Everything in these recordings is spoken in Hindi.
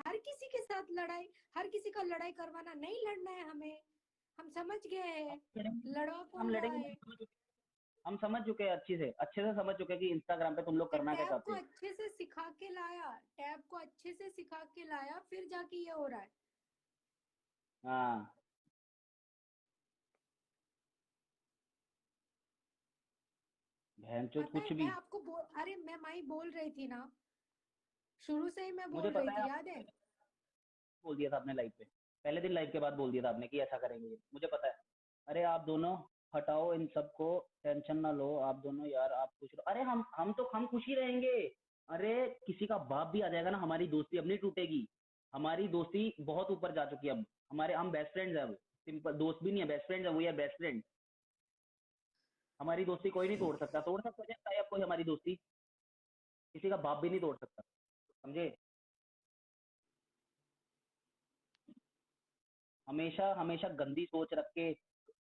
हर किसी के साथ लड़ाई, हर किसी का लड़ाई करवाना नहीं, लड़ना है हमें, हम समझ गए हैं, लड़वा हम कौन रहा लड़ेंगे है। हम समझ चुके हैं, अच्छे से समझ चुके हैं कि इंस्टाग्राम पे तुम लोग मैं करना क्या टैब को चाहते हो। अच्छे से सिखा के लाया, टैब को अच्छे से सिखा के लाया, फिर जाके ये हो रहा है। हाँ। बहनचोद पता कुछ है, मैं भी। आपको अरे मैं माई बोल रही थी ना, शुरू से ही मैं मुझे बोल रही पता है थी, आप याद है। बोल दिया था आपने लाइव पे, पहले दिन लाइव के बाद बोल दिया था आपने कि ऐसा करेंगे, मुझे पता है। अरे आप दोनों हटाओ इन सबको, टेंशन ना लो आप दोनों यार, आप खुश रहो। अरे हम खुशी रहेंगे। अरे किसी का बाप भी आ जाएगा ना, हमारी दोस्ती अब नहीं टूटेगी। हमारी दोस्ती बहुत ऊपर जा चुकी है अब। हम बेस्ट फ्रेंड्स हैं अब। सिंपल दोस्त भी नहीं है, बेस्ट फ्रेंड्स है, वो यार बेस्ट फ्रेंड। हमारी दोस्ती कोई नहीं तोड़ सकता है अब कोई हमारी दोस्ती। किसी का बाप भी नहीं तोड़ सकता, समझे। हमेशा हमेशा गंदी सोच रख के,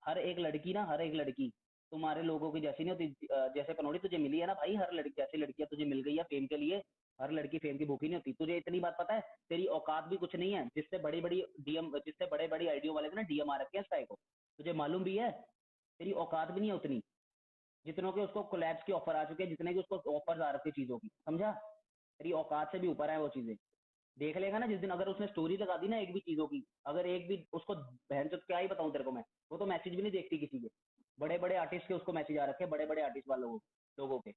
हर एक लड़की तुम्हारे लोगों की जैसी नहीं होती। जैसे पनौड़ी तुझे मिली है ना भाई, हर लड़की जैसी लड़कियां तुझे मिल गई है फेम के लिए। हर लड़की फेम की भूखी नहीं होती, तुझे इतनी बात पता है। तेरी औकात भी कुछ नहीं है, जिससे बड़े बड़ी आईडियो वाले ने डीएम आ रखे हैं स्काई को। तुझे मालूम भी है, तेरी औकात भी नहीं है उतनी। जितनों के उसको कोलैब्स की ऑफर आ चुके हैं, जितने की उसको ऑफर आ रखे चीजों की, समझा। तेरी औकात से भी ऊपर है वो चीजें। देख लेगा ना जिस दिन, अगर उसने स्टोरी लगा दी ना एक भी चीजों की, अगर एक भी उसको, बहन चो क्या ही बताऊं तेरे को मैं। वो तो मैसेज भी नहीं देखती किसी के। बड़े बड़े आर्टिस्ट के उसको मैसेज आ रखे हैं, बड़े बड़े आर्टिस्ट वालों लोगों के।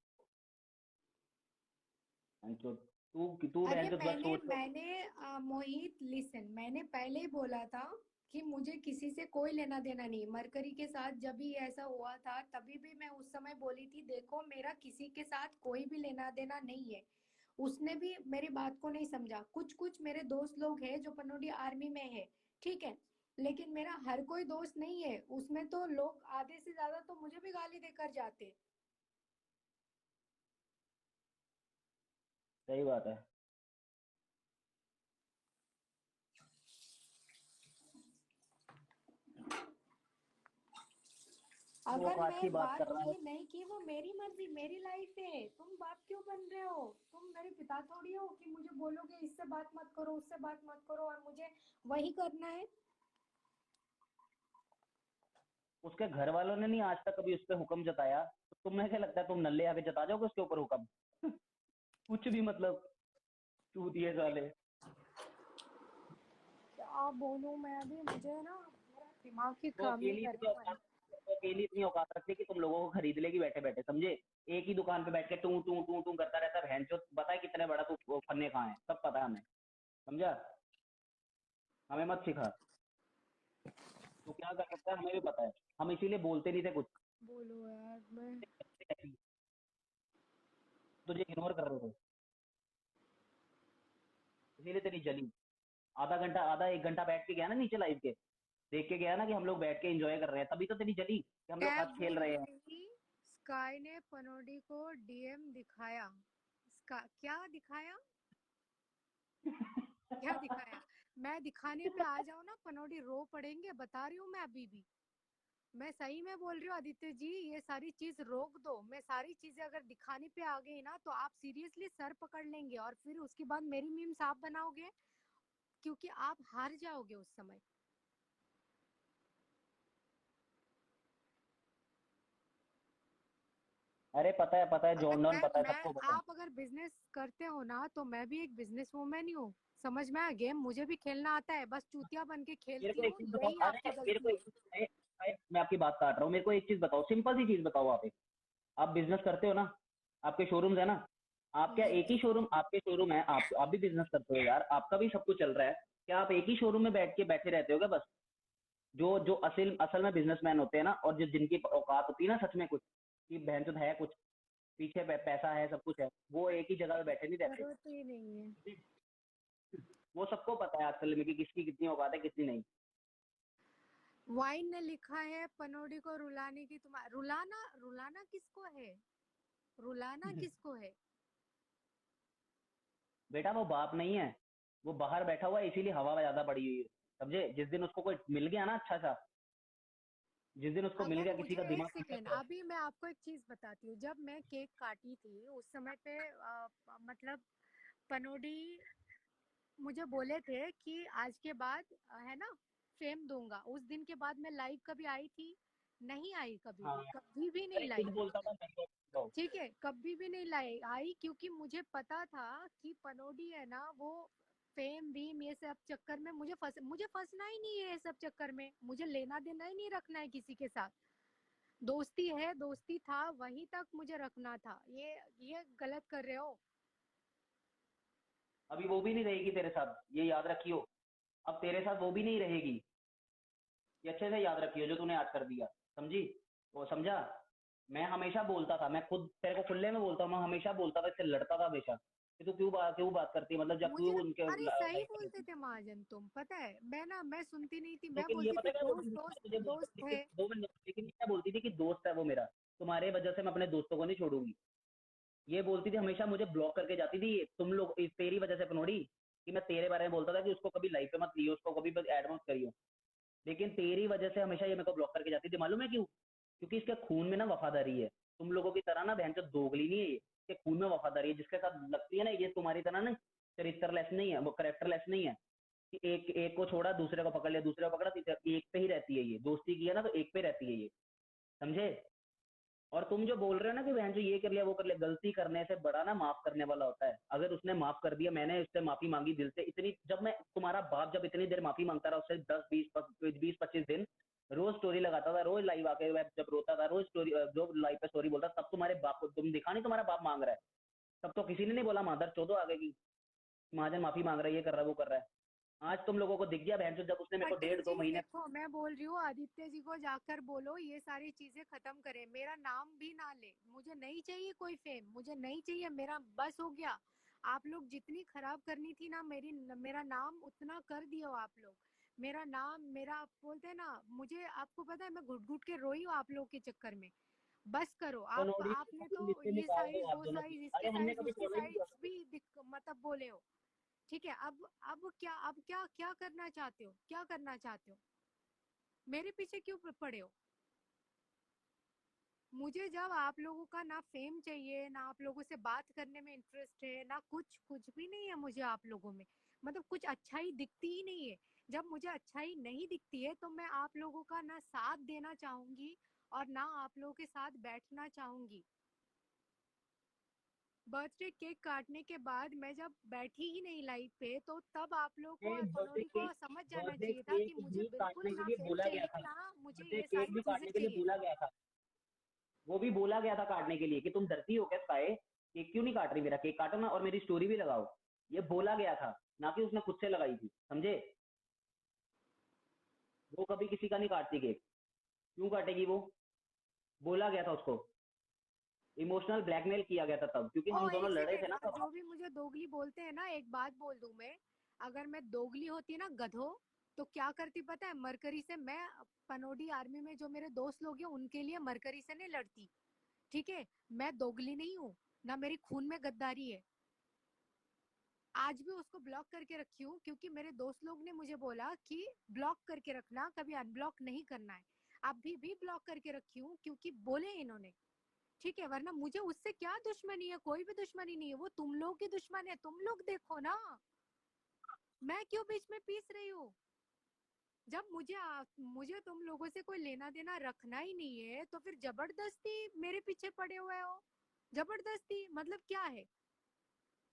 बहन चो, तू अरे बहन चो बस मैंने सोच। मैंने मोहित लिसन, मैंने पहले ही बोला था कि मुझे किसी से कोई लेना देना नहीं। मरकरी के साथ जब भी ऐसा हुआ था, तभी भी मैं उस समय बोली थी, देखो मेरा किसी के साथ कोई भी लेना देना नहीं है। उसने भी मेरी बात को नहीं समझा। कुछ कुछ मेरे दोस्त लोग हैं जो पनोडी आर्मी में है, ठीक है, लेकिन मेरा हर कोई दोस्त नहीं है उसमें। तो लोग आधे से ज्यादा तो मुझे भी गाली देकर जाते। सही बात है। तू अगर औकात की मैं बात बात कर रहा है। की नहीं की, वो मेरी मर्जी, मेरी लाइफ है। तुम बाप क्यों बन रहे हो? तुम मेरे पिता थोड़ी हो कि मुझे बोलोगे इससे बात मत करो, उससे बात मत करो, और मुझे वही करना है। उसके घर वालों ने नहीं आज तक कभी उस पर हुक्म जताया, तो तुम्हें क्या लगता है तुम नल्ले आके जता जाओगे उसके ऊपर हुक्म? कुछ भी मतलब, चूतिए साले। क्या बोलूं मैं अभी, मुझे ना मेरा दिमाग ही वो काम नहीं अकेली कर इतनी रहा है। औकात वो अकेली इतनी औकात रखती है कि तुम लोगों को खरीद लेगी बैठे बैठे, समझे। एक ही दुकान पे बैठ के टू टू टू टू करता रहता है, बहन चो पता है कितने बड़ा तू वो फन्ने कहाँ है, सब पता है हमें, समझा। हमें मत सिखा। तू क्या कर सकता है हमें भी पता है। हम इसीलिए बोलते नहीं थे कुछ। बोलो यार मैं। तुझे इग्नोर कर रहे थे, इसीलिए तेरी जली। आधा एक घंटा बैठ के गया ना नीचे लाइव के, देख के गया ना कि हम लोग बैठ के एंजॉय कर रहे हैं, तभी तो तेरी जली कि हम लोग टैब हंस खेल रहे हैं। बोलते ही स्काई ने पनोडी को डीएम दिखाया। क्या दिखाया? क्या दिखाया? मैं दिखाने पे आ जाऊं ना, पनोडी रो पड़ेंगे, बता रही हूँ मैं अभी भी। मैं सही में बोल रही हूँ आदित्य जी, ये सारी चीज रोक दो। मैं सारी चीजें अगर दिखाने पे आ गई ना, तो आप सीरियसली सर पकड़ लेंगे, और फिर उसके बाद मेरी मीम्स आप बनाओगे, क्योंकि आप हार जाओगे उस समय। अरे पता है अगर जॉन डॉन, मैं पता है मैं सबको पता है। आप अगर बिजनेस करते हो ना, तो मैं भी एक बिजनेस वूमेन ही हूँ। समझ में आया? गेम मुझे भी खेलना आता है, बस चूतिया बन के मेरे खेलती को एक हूँ, चीज बताओ, यही अरे आपकी मेरे गलती को है। एक चीज मैं आपकी बात काट रहा हूँ, मेरे को एक चीज बताओ, सिंपल सी चीज बताओ। आप बिजनेस करते हो ना, आपके शोरूम्स है ना। आप क्या एक ही शोरूम, आपके शोरूम है, आप भी बिजनेस करते हो यार, आपका भी सब कुछ चल रहा है। क्या आप एक ही शोरूम में बैठ के बैठे रहते हो क्या बस? जो जो असल असल में बिजनेसमैन होते हैं ना, और जो जिनकी औकात होती है ना सच में कुछ, कि बहन चोद है कुछ, पीछे पैसा है, सब कुछ है, वो एक ही जगह पे बैठे नहीं रहते। जरूरत ही नहीं है। वो सबको पता है आजकल में कि किसकी कितनी औकात है, कितनी नहीं। वाइन ने लिखा है पनोडी को रुलाने की, तुम्हारा रुलाना, रुलाना किसको है? रुलाना किसको है? बेटा वो बाप नहीं है, वो बाहर बैठा हुआ है, इसीलिए हवा ज्यादा पड़ी हुई है, समझे। जिस दिन उसको कोई मिल गया ना अच्छा सा, जिस दिन उसको मिल अगर गया किसी मुझे का एक दिमाग ठीक सेकेंड, है। अभी मैं आपको एक चीज बताती हूँ। जब मैं केक काटी थी उस समय पे मतलब पनोडी मुझे बोले थे कि आज के बाद है ना फेम दूंगा। उस दिन के बाद मैं लाइव कभी आई थी? नहीं आई, हाँ, कभी भी नहीं अरे लाई। खुद बोलता था मैं तो। ठीक है, कभी भी नहीं लाई आई, क्योंकि मुझे पता था कि पनोडी है ना वो फेम बीम ये सब चक्कर में मुझे फंसना ही नहीं है। ये सब चक्कर में मुझे लेना देना ही नहीं रखना है किसी के साथ। दोस्ती है, दोस्ती था, वहीं तक मुझे रखना था। ये गलत कर रहे हो। अभी वो भी नहीं रहेगी तेरे साथ, ये याद रखियो। अब तेरे साथ वो भी नहीं रहेगी, ये अच्छे से याद रखियो जो तूने आज कर दिया। समझी? वो समझा? मैं हमेशा बोलता था, मैं खुद तेरे को खुले में बोलता हूँ, मैं हमेशा बोलता था, इससे लड़ता था हमेशा कि तू क्यों बात करती है, मतलब जब मुझे तू उनके अरे सही लाइफ में बोलते रहती। थे महाजन, तुम पता है मैं सुनती नहीं थी। मैं लेकिन ये बोलती पता थी है क्या बोलती दोस्त थी, दोस्त तुझे दोस्त बोलती थी थे। कि 2 मिनट, लेकिन ये क्या बोलती थी कि दोस्त है वो मेरा, तुम्हारे वजह से मैं अपने दोस्तों को नहीं छोड़ूंगी। ये बोलती थी हमेशा, मुझे ब्लॉक करके जाती थी, तुम लोग तेरी वजह से पनोड़ी, कि मैं तेरे बारे में बोलता था कि उसको कभी लाइफ पे मत लियो, उसको कभी ऐड मत करियो। लेकिन तेरी वजह से हमेशा ये मेरे को ब्लॉक करके जाती थी, मालूम है क्यों? क्योंकि इसके खून में ना वफादारी है। तुम लोगों की तरह ना बहन चो दोगली नहीं है ये, इसके खून में वफादारी है। जिसके साथ लगती है ना, ये तुम्हारी तरह ना चरित्रलेस नहीं है, वो करेक्टरलेस नहीं है कि एक एक को छोड़ा दूसरे को पकड़ लिया, दूसरे को पकड़ा तीसरे, एक पे ही रहती है ये। दोस्ती की है ना तो एक पे रहती है ये। समझे? और तुम जो बोल रहे हो ना कि बहन जो ये कर लिया वो कर लिया, गलती करने से बड़ा ना माफ करने वाला होता है। अगर उसने माफ कर दिया, मैंने उससे माफी मांगी दिल से, इतनी जब मैं तुम्हारा बाप जब इतनी देर माफी मांगता रहा उससे 10 20 20 25 दिन रोज स्टोरी लगाता था, रोज लाइव आके मैं जब रोता था रोज स्टोरी, जो लाइव पे स्टोरी बोलता, तब तुम्हारे बाप को तुम दिखा नहीं तुम्हारा बाप मांग रहा है। तब तो किसी ने नहीं बोला मादर चोदो आगे की महाजन माफी मांग रहा है, ये कर रहा है वो कर रहा है। आज तुम लोगों को दिख गया बहन जब उसने मेरे को पटेल डेढ़ जी दो महीने देखो, मैं बोल रही हूँ आदित्य जी को जाकर बोलो ये सारी चीजें खत्म करें। मेरा नाम भी ना ले, मुझे नहीं चाहिए कोई फेम, मुझे नहीं चाहिए। मेरा बस हो गया। आप लोग जितनी खराब करनी थी ना मेरा नाम, उतना कर दियो आप लोग। मेरा नाम, मेरा आप बोलते हैं ना, मुझे आपको पता है मैं घुट घुट के रोई हूँ आप लोग के चक्कर में। बस करो आप। बनोड़ी आपने तुम तो लिस्टें ये निकाल साइज दो आप वो दोनों की। साइज इसके अरे हमने साइज कभी उसके फॉलो ही नहीं किया। साइज भी मतलब बोले हो। ठीक है, अब क्या क्या करना चाहते हो, क्या करना चाहते हो? मेरे पीछे क्यों पड़े हो? मुझे जब आप लोगों का ना फेम चाहिए, ना आप लोगों से बात करने में इंटरेस्ट है, ना कुछ कुछ भी नहीं है मुझे आप लोगों में। मतलब कुछ अच्छाई दिखती ही नहीं है। जब मुझे अच्छाई नहीं दिखती है तो मैं आप लोगों का ना साथ देना चाहूंगी और ना आप लोगों के साथ बैठना चाहूंगी। बर्थडे केक काटने के बाद मैं जब बैठी ही नहीं लाइव पे, तो तब आप लोगों को और बर्थडे पनोरी को केक, समझ जाना बर्थडे चाहिए था कि केक मुझे भी बिल्कुल काटने के ना लिए फेम बोला गया चाहिए, था। ना मुझे बर्थडे ये केक सारी भी चीजें काटने के लिए चाहिए। बोला गया था। वो भी बोला गया था काटने के लिए कि तुम डरती हो क्या साए, केक क्यों नहीं काट रही, मेरा केक काटो ना और मेरी स्टोरी भी लगाओ। ये बोला गया था, ना कि उसने खुद से लगाई थी। समझे? वो कभी किसी का नहीं काटती केक। क्यों काटेगी वो? बोला गया था उसको। इमोशनल ब्लैकमेल किया गया था तब, क्योंकि ओ हम दोनों एक लड़े थे सेकेंड, ना तब। जो भी मुझे दोगली बोलते हैं ना, एक बात बोल दूं मैं। अगर मैं दोगली होती ना गधो, तो क्या करती पता है? मरकरी से मैं, पनोडी आर्मी में जो मेरे दोस्त लोग हैं उनके लिए मरकरी से नहीं लड़ती। ठीक है, मैं दोगली नहीं हूँ, ना मेरे खून में गद्दारी है। आज भी उसको ब्लॉक करके रखी हूँ, क्योंकि मेरे दोस्त लोग ने मुझे बोला कि ब्लॉक करके रखना, कभी अनब्लॉक नहीं करना है। अभी भी ब्लॉक करके रखी हूँ क्योंकि बोले इन्होंने। ठीक है, वरना मुझे उससे क्या दुश्मनी है? कोई भी दुश्मनी नहीं है, वो तुम लोग की दुश्मन है। तुम लोग देखो ना, मैं क्यों बीच में पीस रही हूँ? जब मुझे तुम लोगों से कोई लेना देना रखना ही नहीं है, तो फिर जबरदस्ती मेरे पीछे पड़े हुए हो। जबरदस्ती मतलब क्या है?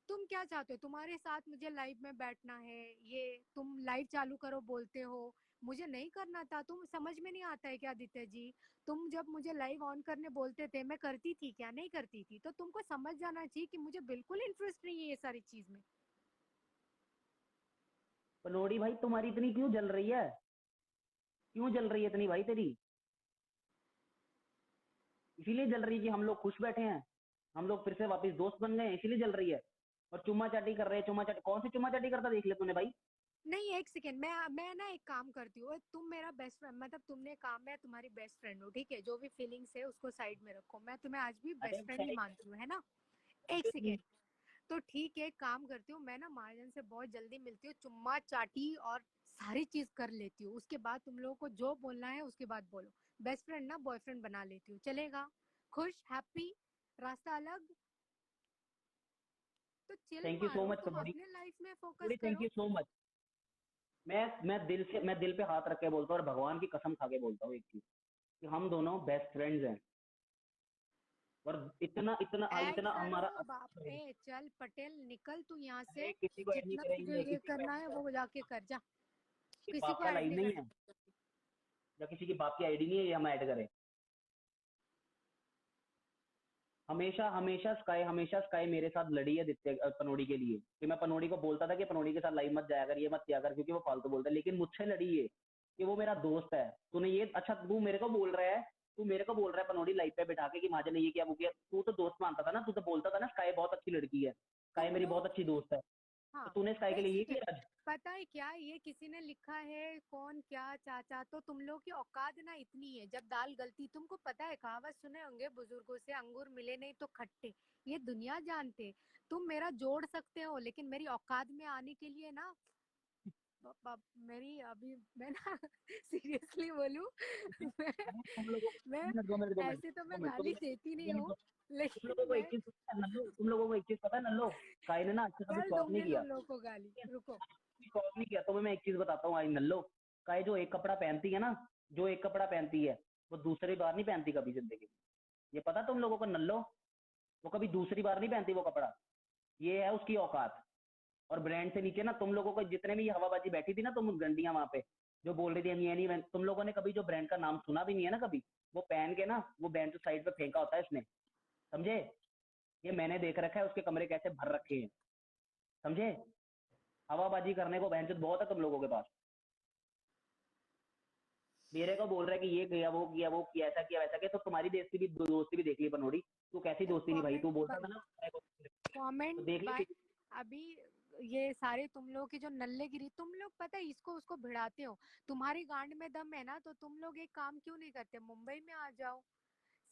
तुम क्या चाहते हो? तुम्हारे साथ मुझे लाइव में बैठना है, ये तुम लाइव चालू करो बोलते हो। मुझे नहीं करना था। तुम समझ में नहीं आता है क्या आदित्य जी? तुम जब मुझे लाइव ऑन करने बोलते थे, मैं करती थी क्या? नहीं करती थी। तो तुमको समझ जाना चाहिए कि मुझे बिल्कुल इंटरेस्ट नहीं है ये सारी चीज में। पनोड़ी भाई तुम्हारी इतनी क्यों जल रही है? क्यों जल रही है इतनी भाई तेरी? इसीलिए जल रही है कि हम लोग खुश बैठे हैं, हम लोग फिर से वापस दोस्त बन गए हैं, इसीलिए जल रही है। और चुम्मा चाटी कर रहे हैं, चुम्मा चाटी कौन सी चुम्मा चाटी करता देख ले तूने भाई? नहीं, एक सेकेंड, मैं ना एक काम करती हूँ। तुम मेरा बेस्ट फ्रेंड, मतलब तुमने काम, मैं तुम्हारी बेस्ट फ्रेंड हूँ। ठीक है, जो भी फीलिंग्स है उसको साइड में रखो। मैं तुम्हें आज भी अरे बेस्ट फ्रेंड ही भाई, मानती हूँ, है ना? एक मुझे तुम सेकेंड। तो ठीक है, एक काम करती हूँ मैं ना, महाजन से बहुत जल्दी मिलती हूँ, चुम्मा चाटी और सारी चीज कर लेती हूँ। उसके बाद तुम लोगों को जो बोलना है उसके बाद बोलो। बेस्ट फ्रेंड ना बॉयफ्रेंड बना लेती हूँ, चलेगा? खुश, हैप्पी, रास्ता अलग। तो चिल थैंक यू सो मारो, मच तुम कनौड़ी। अपने लाइफ में फोकस कनौड़ी थैंक करो। You so much. मैं दिल पे हाथ रख के बोलता हूँ और भगवान की कसम खा के बोलता हूँ एक चीज, कि हम दोनों बेस्ट फ्रेंड्स हैं। और इतना इतना ऐड इतना करो हमारा बाप, अच्छा। ए चल पटेल निकल तू यहाँ से। अरे किसी को ऐड नहीं जितना तुझे करेंगे, ये किसी को करना है ऐड वो जाके कर जा। के किसी बाप को का ऐड लाइन नहीं नहीं करना। है, या किसी की बाप की आईडी नहीं है ये हम ऐड करें। हमेशा स्काई मेरे साथ लड़ी है पनोड़ी के लिए, कि मैं पनोड़ी को बोलता था कि पनोड़ी के साथ लाइव मत जाया कर, ये मत किया कर, क्योंकि वो फालतू बोलता है, लेकिन मुझसे लड़ी है कि वो मेरा दोस्त है। तूने ये अच्छा, तू मेरे को बोल रहा है पनोड़ी लाइव पे बैठा के कि महाजन ने ये किया वो किया। तू तो दोस्त मानता था ना, तू तो बोलता था ना स्काई बहुत अच्छी लड़की है, स्काई तुम मेरी बहुत लोग, अच्छी दोस्त है। तो हाँ, तूने स्काई के एक लिए ये सेकेंड, किया आज। पता है क्या ये किसी ने लिखा है, कौन क्या चाचा, तो तुम लोग की औकात ना इतनी है, जब दाल गलती, तुमको पता है कहावत सुने होंगे बुजुर्गों से, अंगूर मिले नहीं तो खट्टे। ये दुनिया जानते। तुम मेरा जोड़ सकते हो, लेकिन मेरी औकात में आने के लिए ना, मेरी अभी मैं ना सीरियसली बोलूं, मैं अरे तुम लोगों को मैं 2 मिनट 2 मिनट ऐसे तो 2 मैं मिनट 2 गाली मिनट देती नहीं 2 मिनट हूँ, तुम लेकिन लोगों को एक मैं चीज पता है नल्लो, तुम लोगों को एक चीज पता है नल्लो, स्काई ने ना अच्छा कभी कल शौक नहीं दूंगी किया। तुम लोगों को गाली, रुको। शौक नहीं किया तो मैं एक चीज बताता हूँ, आई नल्लो, स्काई जो एक कपड़ा पहनती है ना, जो एक कपड़ा पहनती है वो दूसरी बार नहीं पहनती कभी जिंदगी में। ये पता तुम लोगों को नल्लो, वो कभी दूसरी बार नहीं पहनती वो कपड़ा। ये है उसकी औकात। और ब्रांड से नीचे ना तुम लोगों को जितने भी ये हवाबाजी बैठी थी ना, तुम गंडियां वहां पे जो बोल रही थी हम ये नहीं तुम लोगों ने कभी जो ब्रांड का नाम सुना भी नहीं है ना कभी, वो पहन के ना वो ब्रांड साइड पे फेंका होता है इसने, समझे। ये मैंने देख रखा है उसके कमरे कैसे भर रखे हैं, समझे। हवाबाजी करने को बहन बहुत है तुम लोगों के पास। मेरे को बोल रहा है कि ये किया वो किया वो किया, ऐसा किया वैसा किया, तो तुम्हारी दोस्ती भी देख ली बनोड़ी। तू कैसी दोस्ती नहीं भाई, तू कमेंट बोलता था भाई, ना तो कमेंट देख ली भाई। अभी ये सारे तुम लोग की जो नल्ले गिरी, तुम लोग पता है इसको उसको भिड़ाते हो। तुम्हारी गांड में दम है ना, तो तुम लोग एक काम क्यों नहीं करते, मुंबई में आ जाओ।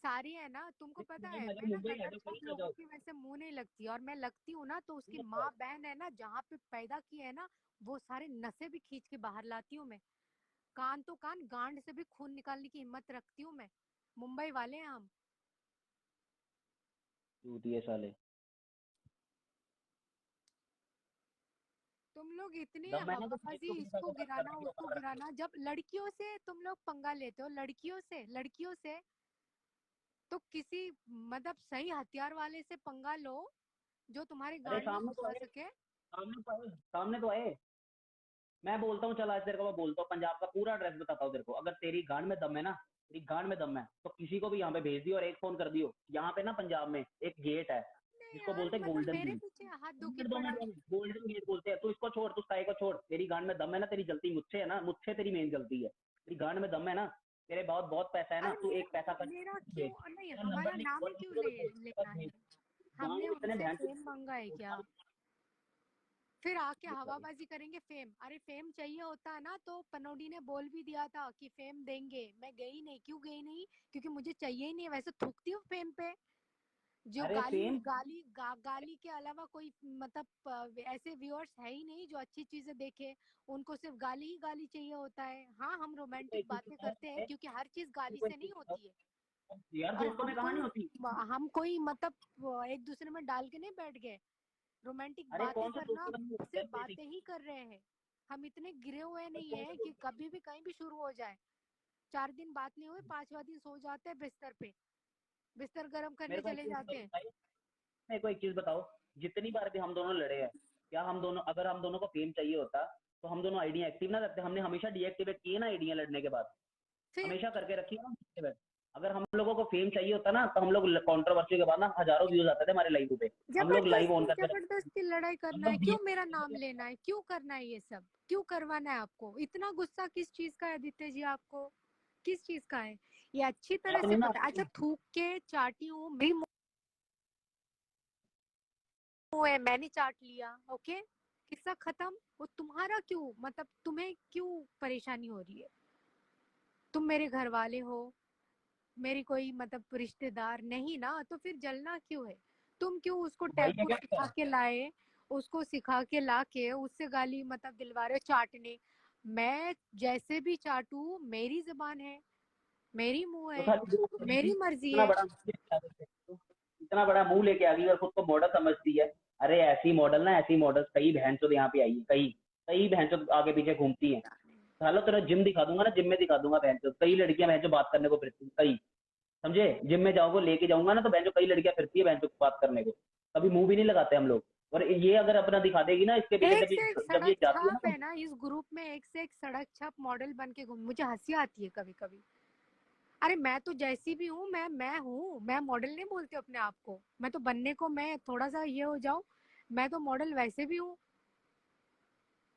सारी है ना, तुमको पता है मैं ना मुंबई आ गटर जाओ, छाप कहीं आ लोगों जाओ। की वैसे मुंह नहीं लगती, और मैं लगती हूँ ना तो उसकी माँ बहन है ना जहाँ पे पैदा की है ना, वो सारे नशे भी खींच के बाहर लाती हूँ मैं। कान तो कान, गांड से भी खून निकालने की हिम्मत रखती हूँ मैं। मुंबई वाले हैं हम। चूतिए साले। तुम लोग इतने दम है ना तो फेंक हवाबाजी, दो किसी का इसको तो बस गिराना करने की उसको औकात रखती गिराना, जब लड़कियों से तुम लोग पंगा लेते हो, लड़कियों से तो किसी मतलब सही हथियार वाले से पंगा लो, जो तुम्हारे है। अरे गांड में घुसा सके। सामने तो आए। मैं बोलता हूँ, चल आज तेरे को मैं बोलता हूँ पंजाब का पूरा एड्रेस बताता हूँ तेरे को। अगर तेरी गांड में दम है ना, तेरी गांड में दम है तो किसी को भी यहाँ पे भेज दियो और एक फोन कर दियो। यहाँ पे ना पंजाब में एक गेट है नहीं जिसको यार, बोलते हैं मतलब गोल्डन मेरे गेट। पीछे हाथ धो के 2 मिनट पड़ा 2 है। मिनट, गोल्डन गेट बोलते हैं। तू इसको छोड़, तू स्काई को छोड़, तेरी गांड में दम है ना, तेरी गलती मुझसे है ना, मुझसे तेरी मेन गलती है। तेरी गांड में दम है ना, तेरे बहुत बहुत पैसा है ना, अरे तू मेरा एक पैसा कर मेरा भेज। क्यों नहीं, तेरा नंबर हमारा लिख नाम ही क्यों लेना है। भेज। गाँव हमने में इतने उनसे ध्यान फेम मांगा है क्या? फिर आके हवाबाजी करेंगे फेम, अरे फेम चाहिए होता है ना तो पनोडी ने बोल भी दिया था कि फेम देंगे, मैं गई नहीं, क्यों गई नहीं? क्योंकि मुझे चाहिए ही नहीं, वैसे थूकती हूँ फेम पे। जो अरे गाली फेम। गाली गाली के अलावा कोई मतलब ऐसे व्यूअर्स है ही नहीं जो अच्छी चीजें देखे। उनको सिर्फ गाली ही गाली चाहिए होता है। हाँ, हम रोमांटिक एक चीज बातें बताओ, करते हैं क्योंकि हर चीज गाली से नहीं होती है। यार और दोस्तों में कहानी होती। हम कोई मतलब एक दूसरे में डाल के नहीं बैठ गए। रोमांटिक अरे बातें कौन से करना, दोस्तों का नहीं होता है सिर्फ बातें ही कर रहे हैं। हम इतने गिरे हुए नहीं कौन से है कि दोस्त। कभी भी कहीं भी शुरू हो जाए। 4 दिन बात नहीं हुई, 5वां दिन सो जाते हैं बिस्तर पे, बिस्तर गर्म करने मेरे को एक चले चीज जाते बताओ हैं। भाई, मेरे को एक चीज बताओ, जितनी बार भी हम दोनों लड़े हैं, क्या हम दोनों, अगर हम दोनों को फेम चाहिए होता तो हम दोनों आईडिया एक्टिव ना रखते। हमने हमेशा डीएक्टिवेट किए ना आईडिया लड़ने के बाद, फिर हमेशा करके रखी है ना deactivate। अगर हम लोगों को फेम चाहिए होता ना तो हम लोग कंट्रोवर्सी के बाद ना हजारों व्यूज आते थे हमारे लाइव पे। हम लोग लाइव ऑन जबरदस्ती करके रखते थे। जबरदस्ती लड़ाई हम करना है, लोग क्यों मेरा नाम डीएक्टिवेट। लेना है, क्यों करना है ये सब, क्यों करवाना है आपको? इतना गुस्सा किस चीज का है आदित्य जी आपको? किस चीज का है? ये अच्छी तरह से आपने ना पता है। अच्छा, थूक के चाटी हूँ, मेरी मुंह है, मैंने चाट लिया, ओके, किस्सा खत्म। वो तुम्हारा क्यों, मतलब तुम्हें क्यों परेशानी हो रही है? तुम मेरे घर वाले हो, मेरी कोई मतलब रिश्तेदार नहीं ना, तो फिर जलना क्यों है? तुम क्यों उसको तो भाई टैबू क्या सिखा क्या के लाए, उसको सिखा के ला के उससे गाली मतलब दिलवा रहे हो चाटने? मैं जैसे भी चाटू, मेरी जुबान है, मेरी मुंह तो है, सारी दोस्त नहीं थी, मेरी मर्जी इतना है। बड़ा मुंह लेके आ गई, इतना बड़ा मुंह लेके आ गई और खुद को बॉर्डर समझती है। अरे ऐसी मॉडल ना, ऐसी मॉडल कई बहनचोद यहाँ पे आई है, कई कई बहनचोद आगे पीछे घूमती हैं। सालो तेरा जिम दिखा दूंगा ना, जिम में दिखा दूंगा बहनचोद, कई लड़कियां बहनचोद बात करने को फिरती हैं, कई। समझे? जिम में जाओगे, लेके जाऊंगा ना, तो बहनचोद कई लड़कियां फिरती है बहनचोद बात करने को। कभी मुंह भी नहीं लगाते हम लोग। और ये अगर अपना दिखा देगी ना, इसके पीछे एक जब से एक जब ये सड़क जाती है छाप ना। है ना इस ग्रुप में, एक से एक सड़क छाप मॉडल बन के घूम, मुझे हंसी आती है कभी कभी। अरे मैं तो जैसी भी हूँ, मैं हूँ, मैं मॉडल नहीं बोलती अपने आप को, मैं तो बनने को, मैं थोड़ा सा ये हो जाऊं, मैं तो मॉडल वैसे भी हूँ।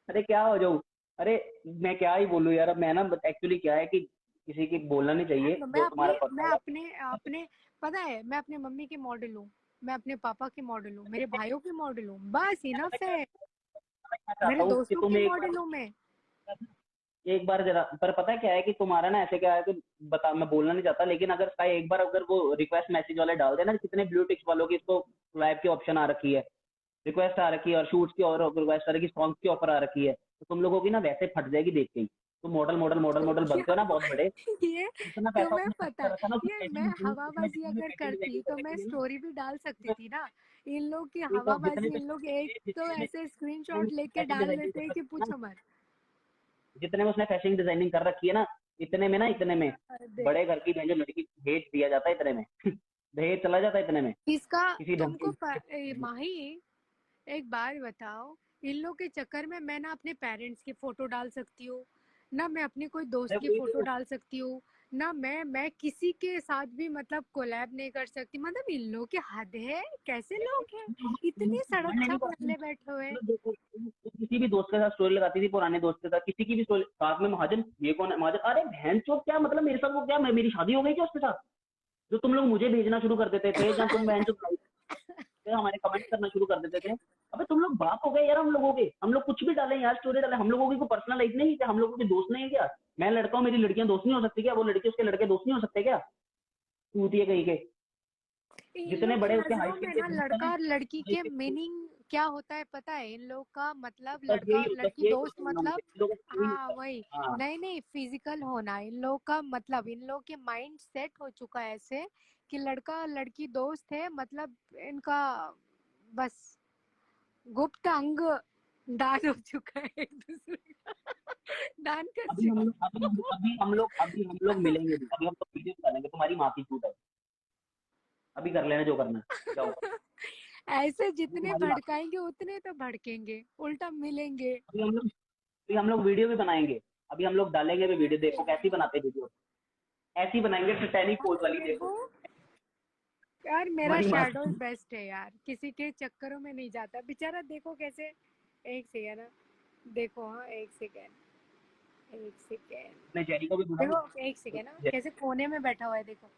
अरे क्या हो जाऊँ? अरे मैं क्या ही बोलूँ यार, अब मैं ना, एक्चुअली क्या है कि किसी की बोलना नहीं चाहिए, मैं जो अपनी तुम्हारा मैं पर्सनल अपने अपने पता है, मैं अपने मम्मी की मॉडल हूँ, मैं अपने पापा की मॉडल हूँ, मेरे भाइयों की मॉडल हूँ, बस इनफ है। है। मैं मेरे चाहता हूँ कि दोस्तों तुम की मॉडल हूँ मैं। एक बार जरा, पर पता है क्या है कि तुम्हारा ना ऐसे क्या है कि, बता, मैं बोलना नहीं चाहता, लेकिन अगर का एक बार अगर वो रिक्वेस्ट मैसेज वाले डाल देना, कितने ब्लू टिक्स वालों की इसको लाइव की ऑप्शन आ रखी है, रिक्वेस्ट आ रखी है, और शूट्स की और रिक्वेस्ट आ रखी है, सॉन्ग्स की ऑफर आ रखी है, तो तुम लोगों की ना वैसे फट जाएगी देख के ही। तुम मॉडल मॉडल मॉडल मॉडल बनते हो ना बहुत बड़े। ये इतना पैसा तुम्हें उसने खर्च पता कर है, रखा ना उसने ये मैं फैशन उसने हवाबाजी जितनी भी अगर फैशन करती डिजाइनिंग तो कर मैं रखी है स्टोरी भी डाल सकती ना, थी ना। इन लोग की ये तो जितने हवाबाजी, भी इन लोग एक तो जितने ऐसे जितने स्क्रीनशॉट लेके फैशन डाल डिजाइनिंग देते कर हैं कि रखी है ना, पूछो मत। जितने में उसने फैशन डिजाइनिंग कर रखी है ना, इतने में देख, बड़े घर की बहन जो लड़की भेज दिया जाता है इतने में। दहेज चला जाता है इतने में, इसका किसी ढंग तुमको के। माही एक बात बताओ, इन लोग के चक्कर में मैं ना अपने पेरेंट्स की फोटो डाल सकती हूँ, ना मैं अपनी कोई दोस्त अरे की वही फोटो तो, डाल सकती हूँ, ना मैं किसी के साथ भी मतलब कोलैब नहीं कर सकती। मतलब इन लोग की हद है, कैसे लोग हैं इतनी सड़क मान लेनी छाप पड़ती है। मल्ले बैठे हुए। मतलब देखो, तुम किसी भी दोस्त के साथ स्टोरी लगाती थी, पुराने दोस्त के साथ, किसी की भी स्टोरी साथ में, महाजन ये कौन है महाजन, अरे बहन चो, क्या मतलब मेरे साथ वो क्या, मेरी शादी हो गई क्या उसके साथ? जो तुम लोग मुझे भेजना शुरू कर देते थे, जहाँ तुम बहन चो हमारे कमेंट करना शुरू कर देते थे। अबे तुम लोग बाप हो गए यार हम लोगों के, हम लोग कुछ भी डालें यार, स्टोरी डालें, हम लोगों की कोई पर्सनल लाइफ नहीं है क्या? हम लोगों के दोस्त नहीं है क्या? मैं लड़का हूँ, मेरी लड़कियां दोस्त नहीं हो सकती क्या? वो लड़के उसके लड़के दोस्त नहीं हो सकते क्या? टूटिए कहीं के, इन जितने लोग की बड़े उसके नजरों हाइट के में लिए ना दोस्त है लड़का ना, और लड़की के देखिए, मीनिंग क्या होता है पता है? इन लोग का मतलब बस लड़का और यही बस लड़की यही दोस्त होता है इन लोगों मतलब, से, इन लोगों को यही हाँ होता वही, है। हाँ, नहीं नहीं फिजिकल होना इन लोग का मतलब, इन लोग के माइंड सेट हो चुका है ऐसे कि लड़का और लड़की दोस्त है, मतलब इनका बस गुप्त अंग दान हो चुका है एक दूसरे का। दान कर अभी हम चुका। लोग अभी हम लोग मिलेंगे भी, अभी हम लोग वीडियो डालेंगे, तुम्हारी माँ की छूट है, अभी कर लेना जो करना है, जाओ। ऐसे अभी जितने तुम्हारी माँ, भड़काएंगे उतने तो भड़केंगे, उल्टा मिलेंगे। अभी हम लोग वीडियो भी बनाएंगे, अभी हम लोग डालेंगे भी वीडियो, देखो कैसी बनाते हैं वीडियो, ऐसी बनाएंगे टिटैनिक पोज वाली, देखो देखो यार, मेरा तुम्हारी माँ शैडो की। बेस्ट है यार, किसी के चक्करों में नहीं जाता बेचारा। देखो कैसे, एक सेकेंड ना, देखो हाँ एक सेकेंड, एक सेकेंड, अपने जेरी को भी बुलाओ। देखो एक सेकेंड ना, कैसे कोने में बैठा हुआ है देखो।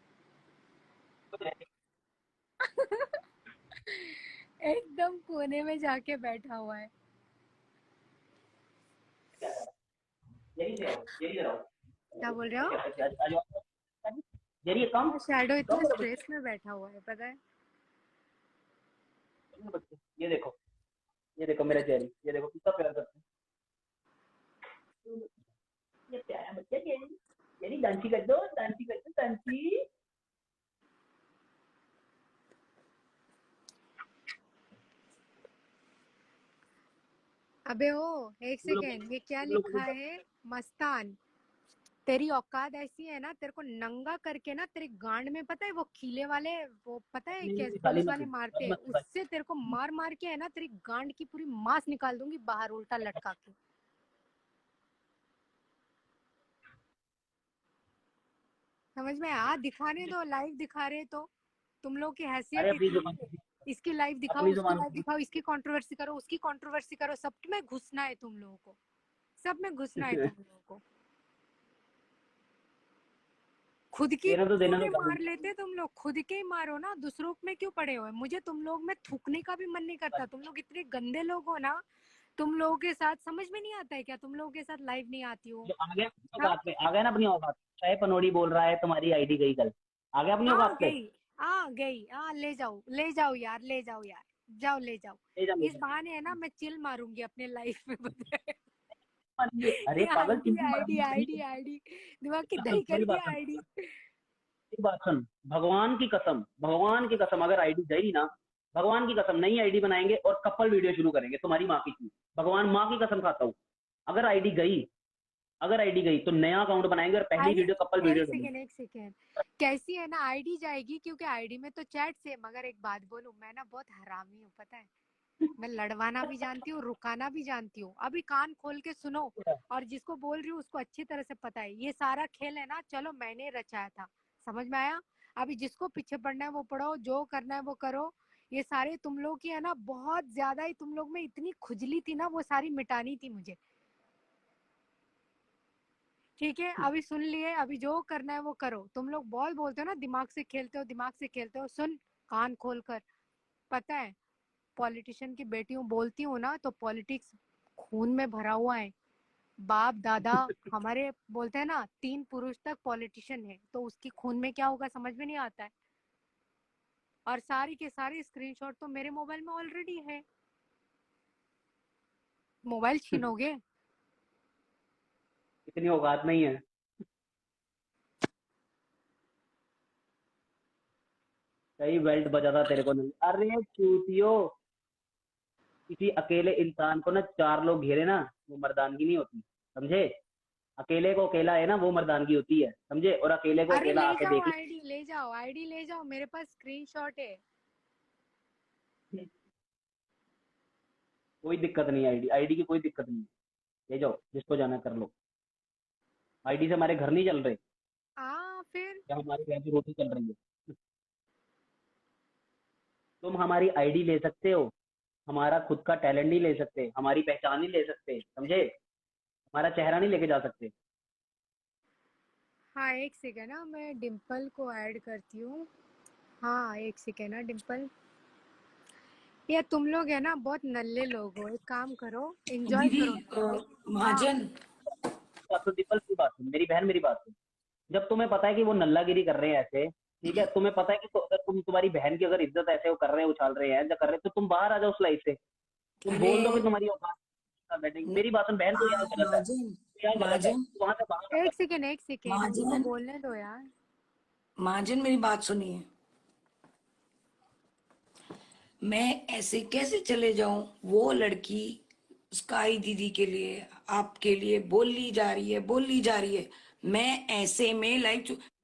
एकदम कोने में जाके बैठा हुआ है। जेरी से आओ, जेरी से आओ, क्या बोल रहे हो? आ जाओ, जेरी कम मेरा शैडो कम इतना मेरे बच्चे, स्ट्रेस में बैठा हुआ है पता है। मेरे बच्चे, ये देखो मेरा जेरी, ये देखो कितना प्यार करते हैं, ये प्यारा बच्चा जेरी, जेरी डांसी कर दो, डांसी कर दो, डांसी। अबे ओ, एक तुम लोग सेकेंड, ये क्या तुम लोग लिखा है? मस्तान, तेरी औकात ऐसी है ना, तेरे को नंगा करके ना तेरे गांड में पता है वो खीले वाले, वो पता है नहीं क्या नहीं, गाली पुलिस मत वाले दो, मारते गाली हैं, मत दो भाई। उससे तेरे को मार मार के है ना तेरी गांड की पूरी मांस निकाल दूंगी बाहर उल्टा लटका के। समझ में आ? दिखाने दो, लाइव दिखा रहे तो तुम लोग की अरे हैसियत इतनी है, इसकी लाइव दिखाओ, अपनी उसकी जुबान लाइव दिखाओ, इसकी कंट्रोवर्सी करो, उसकी कंट्रोवर्सी करो, सब में घुसना है तुम लोगों को, सब में घुसना है तुम लोगों को। खुद की देना के तो गाली। मार लेते तुम लोग, खुद के ही मारो ना, दूसरों में क्यों पड़े हो? मुझे तुम लोग में थूकने का भी मन नहीं करता, तुम लोग इतने गंदे लोग हो ना। तुम लोगों के साथ समझ में नहीं आता है क्या? तुम लोगों के साथ लाइव नहीं आती हूँ? जो आ गया अपनी हाँ, औकात पे, आ गया ना अपनी औकात, चाहे पनोड़ी बोल रहा है तुम्हारी आईडी गई कल, आ गया अपनी आ औकात पे। गई, आ गई, हाँ ले जाओ, ले जाओ यार, ले जाओ यार, जाओ ले जाओ। ले जा, ले इस जा। बहाने है ना मैं चिल मारूंगी अपने लाइफ में पता है? अरे ये पागल, आईडी चिंटू आईडी मारूंगी नहीं। आईडी आईडी दिमाग की सुन, दही कर मेरी बात दिया सुन, आईडी। मेरी बात सुन, भगवान की कसम, भगवान की कसम, अगर आईडी गई ना, भगवान की कसम नई आईडी बनाएंगे और कपल वीडियो शुरू करेंगे तुम्हारी माँ की चीज, भगवान माँ की कसम खाता हूँ। अगर आईडी गई अगर आईडी गई तो नया अकाउंट बनाएंगे और पहली अरे वीडियो कपल वीडियो डालेंगे। एक सेकेंड, कैसी है ना आईडी जाएगी, क्योंकि आईडी में तो चैट से, मगर एक बात बोलूं, मैं ना बहुत हरामी हूँ पता है। मैं लड़वाना भी जानती हूँ, रुकाना भी जानती हूँ। अभी कान खोल के सुनो, और जिसको बोल रही हूँ उसको अच्छी तरह से पता है ये सारा खेल है ना, चलो मैंने रचाया था, समझ में आया। अभी जिसको पीछे पड़ना है वो पढ़ो, जो करना है वो करो। ये सारे तुम लोग की है ना, बहुत ज्यादा ही तुम लोग में इतनी खुजली थी ना, वो सारी मिटानी थी मुझे। ठीक है, अभी सुन लिए, अभी जो करना है वो करो। तुम लोग बहुत बोलते हो ना, दिमाग से खेलते हो, दिमाग से खेलते हो। सुन कान खोल कर, पता है पॉलिटिशियन की बेटी हूँ, बोलती हूँ ना तो पॉलिटिक्स खून में भरा हुआ है। बाप दादा हमारे बोलते हैं ना, 3 पुरुष तक पॉलिटिशियन है, तो उसकी खून में क्या होगा समझ में नहीं आता है। और सारी के सारे स्क्रीनशॉट तो मेरे मोबाइल में ऑलरेडी है। मोबाइल छीनोगे? इतनी औकात नहीं है। सही बेल्ट बजा था तेरे को नहीं, अरे चूतियो। किसी अकेले इंसान को ना 4 लोग घेरे ना, वो मर्दानगी नहीं होती, समझे। अकेले को अकेला है ना वो मर्दानगी होती है, समझे। और अकेले को अरे अकेला ले आके जाओ देख आईडी, ले जाओ आईडी, ले जाओ, मेरे पास स्क्रीनशॉट है। ले। कोई दिक्कत नहीं है, आईडी आईडी की कोई दिक्कत नहीं है। ले जाओ जिसको जाना कर लो। आईडी से हमारे घर नहीं चल रहे, हाँ फिर। या हमारे घर की रोटी चल रही है। तुम हमारी आईडी ले सकते हो, हमारा खुद का टैलेंट नहीं ले सकते, हमारी पहचान नहीं ले सकते, समझे। हमारा चेहरा नहीं लेके जा सकते। हाँ एक सेकेंड ना, मैं डिम्पल को ऐड करती हूँ। हाँ एक सेकेंड ना डिम्पल। ये तुम लोग है ना बहुत नल्ले लोग हो, एक काम करो, एंजॉय दीदी करो ना। हाँ महाजन, बात तो डिम्पल की बात सुन, मेरी बहन मेरी बात सुन। जब तुम्हें पता है कि वो नल्लागिरी कर रहे हैं ऐसे, ठीक है, तुम्हें पता है कि अगर तुम्हारी बहन की अगर इज्जत ऐसे वो कर रहे हैं, उछाल रहे हैं, जो कर रहे हैं, तो तुम बाहर आ जाओ उस लाइफ से। तुम अरे बोल दो कि तुम्हारी औकात कर बैठेंगे। मेरी बात सुन, बहन तो यहाँ गलत है, महाजन, यहाँ गलत है, महाजन, तू वहां से बाहर आ जा। एक सेकेंड उनको महाजन, बोलने दो यार। महाजन मेरी बात सुनिए। मैं ऐसे कैसे चले जाऊं? वो लड़की स्काई दीदी के लिए, आपके लिए बोली जा रही है, बोली जा रही है। मैं ऐसे में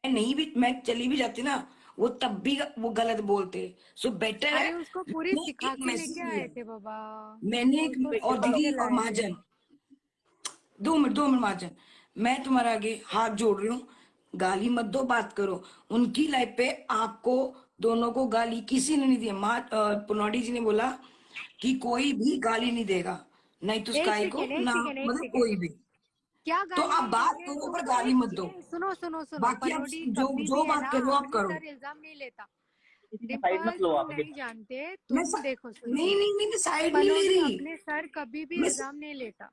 मैं नहीं भी, मैं चली भी जाती ना, वो तब भी वो गलत बोलते। सो बेटर है। अरे उसको पूरी मैंने सिखा एक के मैसेज लेके आए दिया, थे बाबा। मैंने उसको एक, और सिखा के दीदी और लाए थे। महाजन, 2 मिनट महाजन, मैं तुम्हारे आगे हाथ जोड़ रही हूँ। गाली मत दो, बात करो। उनकी लाइफ पे आपको दोनों को गाली किसी ने नहीं दी। पुनौड़ी जी ने बोला कि कोई भी गाली नहीं देगा, नहीं तो स्काई को ना, एक मतलब सेकेंड, कोई भी। क्या तो गाली आप नहीं बात देंगे करो तुम? पर गाली मत दो। सुनो सुनो सुनो, बाकी आप पनोडी जो कभी जो भी है बात ना कर रहे हो आप अपने करो। सर इल्जाम नहीं लेता। किसी का साइड मत डिम्पल लो तुम आप अभी। नहीं जानते, मैं तुम देखो सुनो, नहीं नहीं नहीं, मैं साइड नहीं ले पनोडी रही। अपने सर कभी भी मैं इल्जाम नहीं लेता।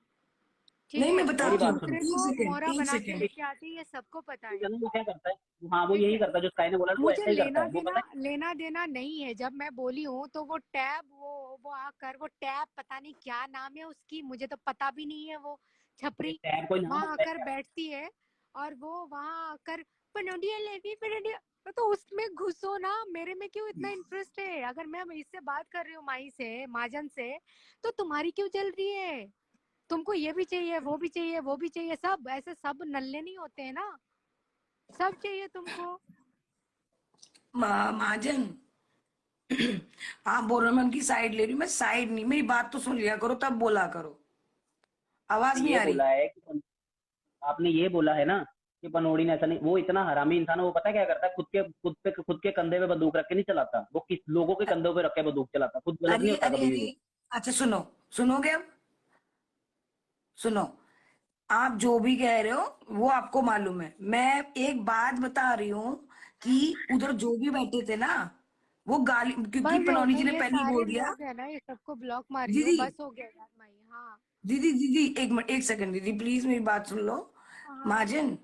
ठीक नहीं, है, मैं वो मेरी बताती हूँ, बात सुनो, दूसरे एक को सेकेंड मोहरा एक बना के सेकेंड। लेके आती है, ये सबको पता ये है। जानो वो क्या करता है। हाँ वो ठीक यही है, करता है, जो स्काई ने बोला ना, वो मुझे ऐसा ही करता है, वो पता है। लेना देना नहीं है। जब मैं बोली हूँ तो वो टैब, वो आकर, वो टैब पता नहीं क्या नाम है उसकी, मुझे तो पता भी नहीं है। वो ये छपरी टैब कोई नाम वहां होता है आकर क्या? बैठती है, और वो वहां आकर पनोडिया लेवी पनोडिया, तो उसमें घुसो ना। मेरे में क्यों इतना इंटरेस्ट है? अगर मैं इससे बात कर रही हूँ, माही से, महाजन से, तो तुम्हारी क्यों चल रही है? तुमको ये भी चाहिए, वो भी चाहिए, वो भी चाहिए, सब ऐसे सब नल्ले नहीं होते हैं ना, सब चाहिए तुमको। महाजन, आप बोल रहे हो मैं उनकी साइड ले रही हूँ, मैं साइड नहीं, मेरी बात तो सुन लिया करो, तब बोला करो। आवाज नहीं ये आ रही? बोला है कि आपने ये बोला है ना कि पनोड़ी ने ऐसा नहीं, वो इतना हरामी इंसान है, वो पता है क्या करता है, खुद के कंधे पे बंदूक रख के नहीं चलाता, वो किस लोगों के कंधों पे रख के बंदूक चलाता, खुद गलत नहीं अरे होता अरे कभी भी अरे, वो। अच्छा सुनो, सुनोगे अब? सुनो, आप जो भी कह रहे हो वो आपको मालूम है। मैं एक बात बता रही हूँ कि उधर जो भी बैठे थे ना, वो गाली, क्योंकि बस हो पनौनी गया, जी ने ये पहले ही सारे बोल दिया। लोग है ना, ये सबको ब्लॉक मार रही हो, दीदी, बस हो गया यार माही। हाँ दीदी दीदी, एक मिनट, एक सेकंड दीदी, प्लीज मेरी बात सुन लो। हाँ। महाजन,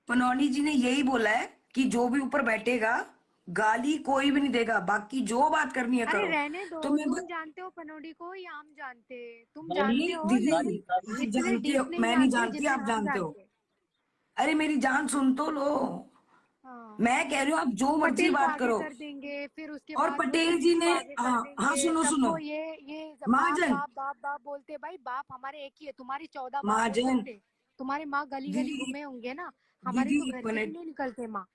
पनौनी जी ने यही बोला है कि जो भी ऊपर बैठेगा गाली कोई भी नहीं देगा, बाकी जो बात करनी है अरे करो। रहने दो, तो तुम जानते हो पनोडी को या हम जानते? तुम गाली जानते हो दीदी, लेकिन आप इतने जानते हो, डीप नहीं मैं नहीं जानते जानती, जितने आप हम जानते हो। जानते। अरे मेरी जान सुन तो लो। हाँ, मैं कह रही हूँ आप जो मर्जी पटेल को बात आगे करो। कर देंगे, फिर उसके और बाद वो पटेल जी तुलसी को ने, आगे कर हाँ देंगे, सुनो सुनो, सबको ये बाप महाजन, बाप बाप बाप बोलते। भाई बाप हमारे एक ही है, तुम्हारी 14 बाप हो महाजन, सकते, तुम्हारी माँ गली गली दीदी, घूमे होंगे ना, हमारे दीदी तो एक घर के भी मिनट, नहीं निकलते माँ।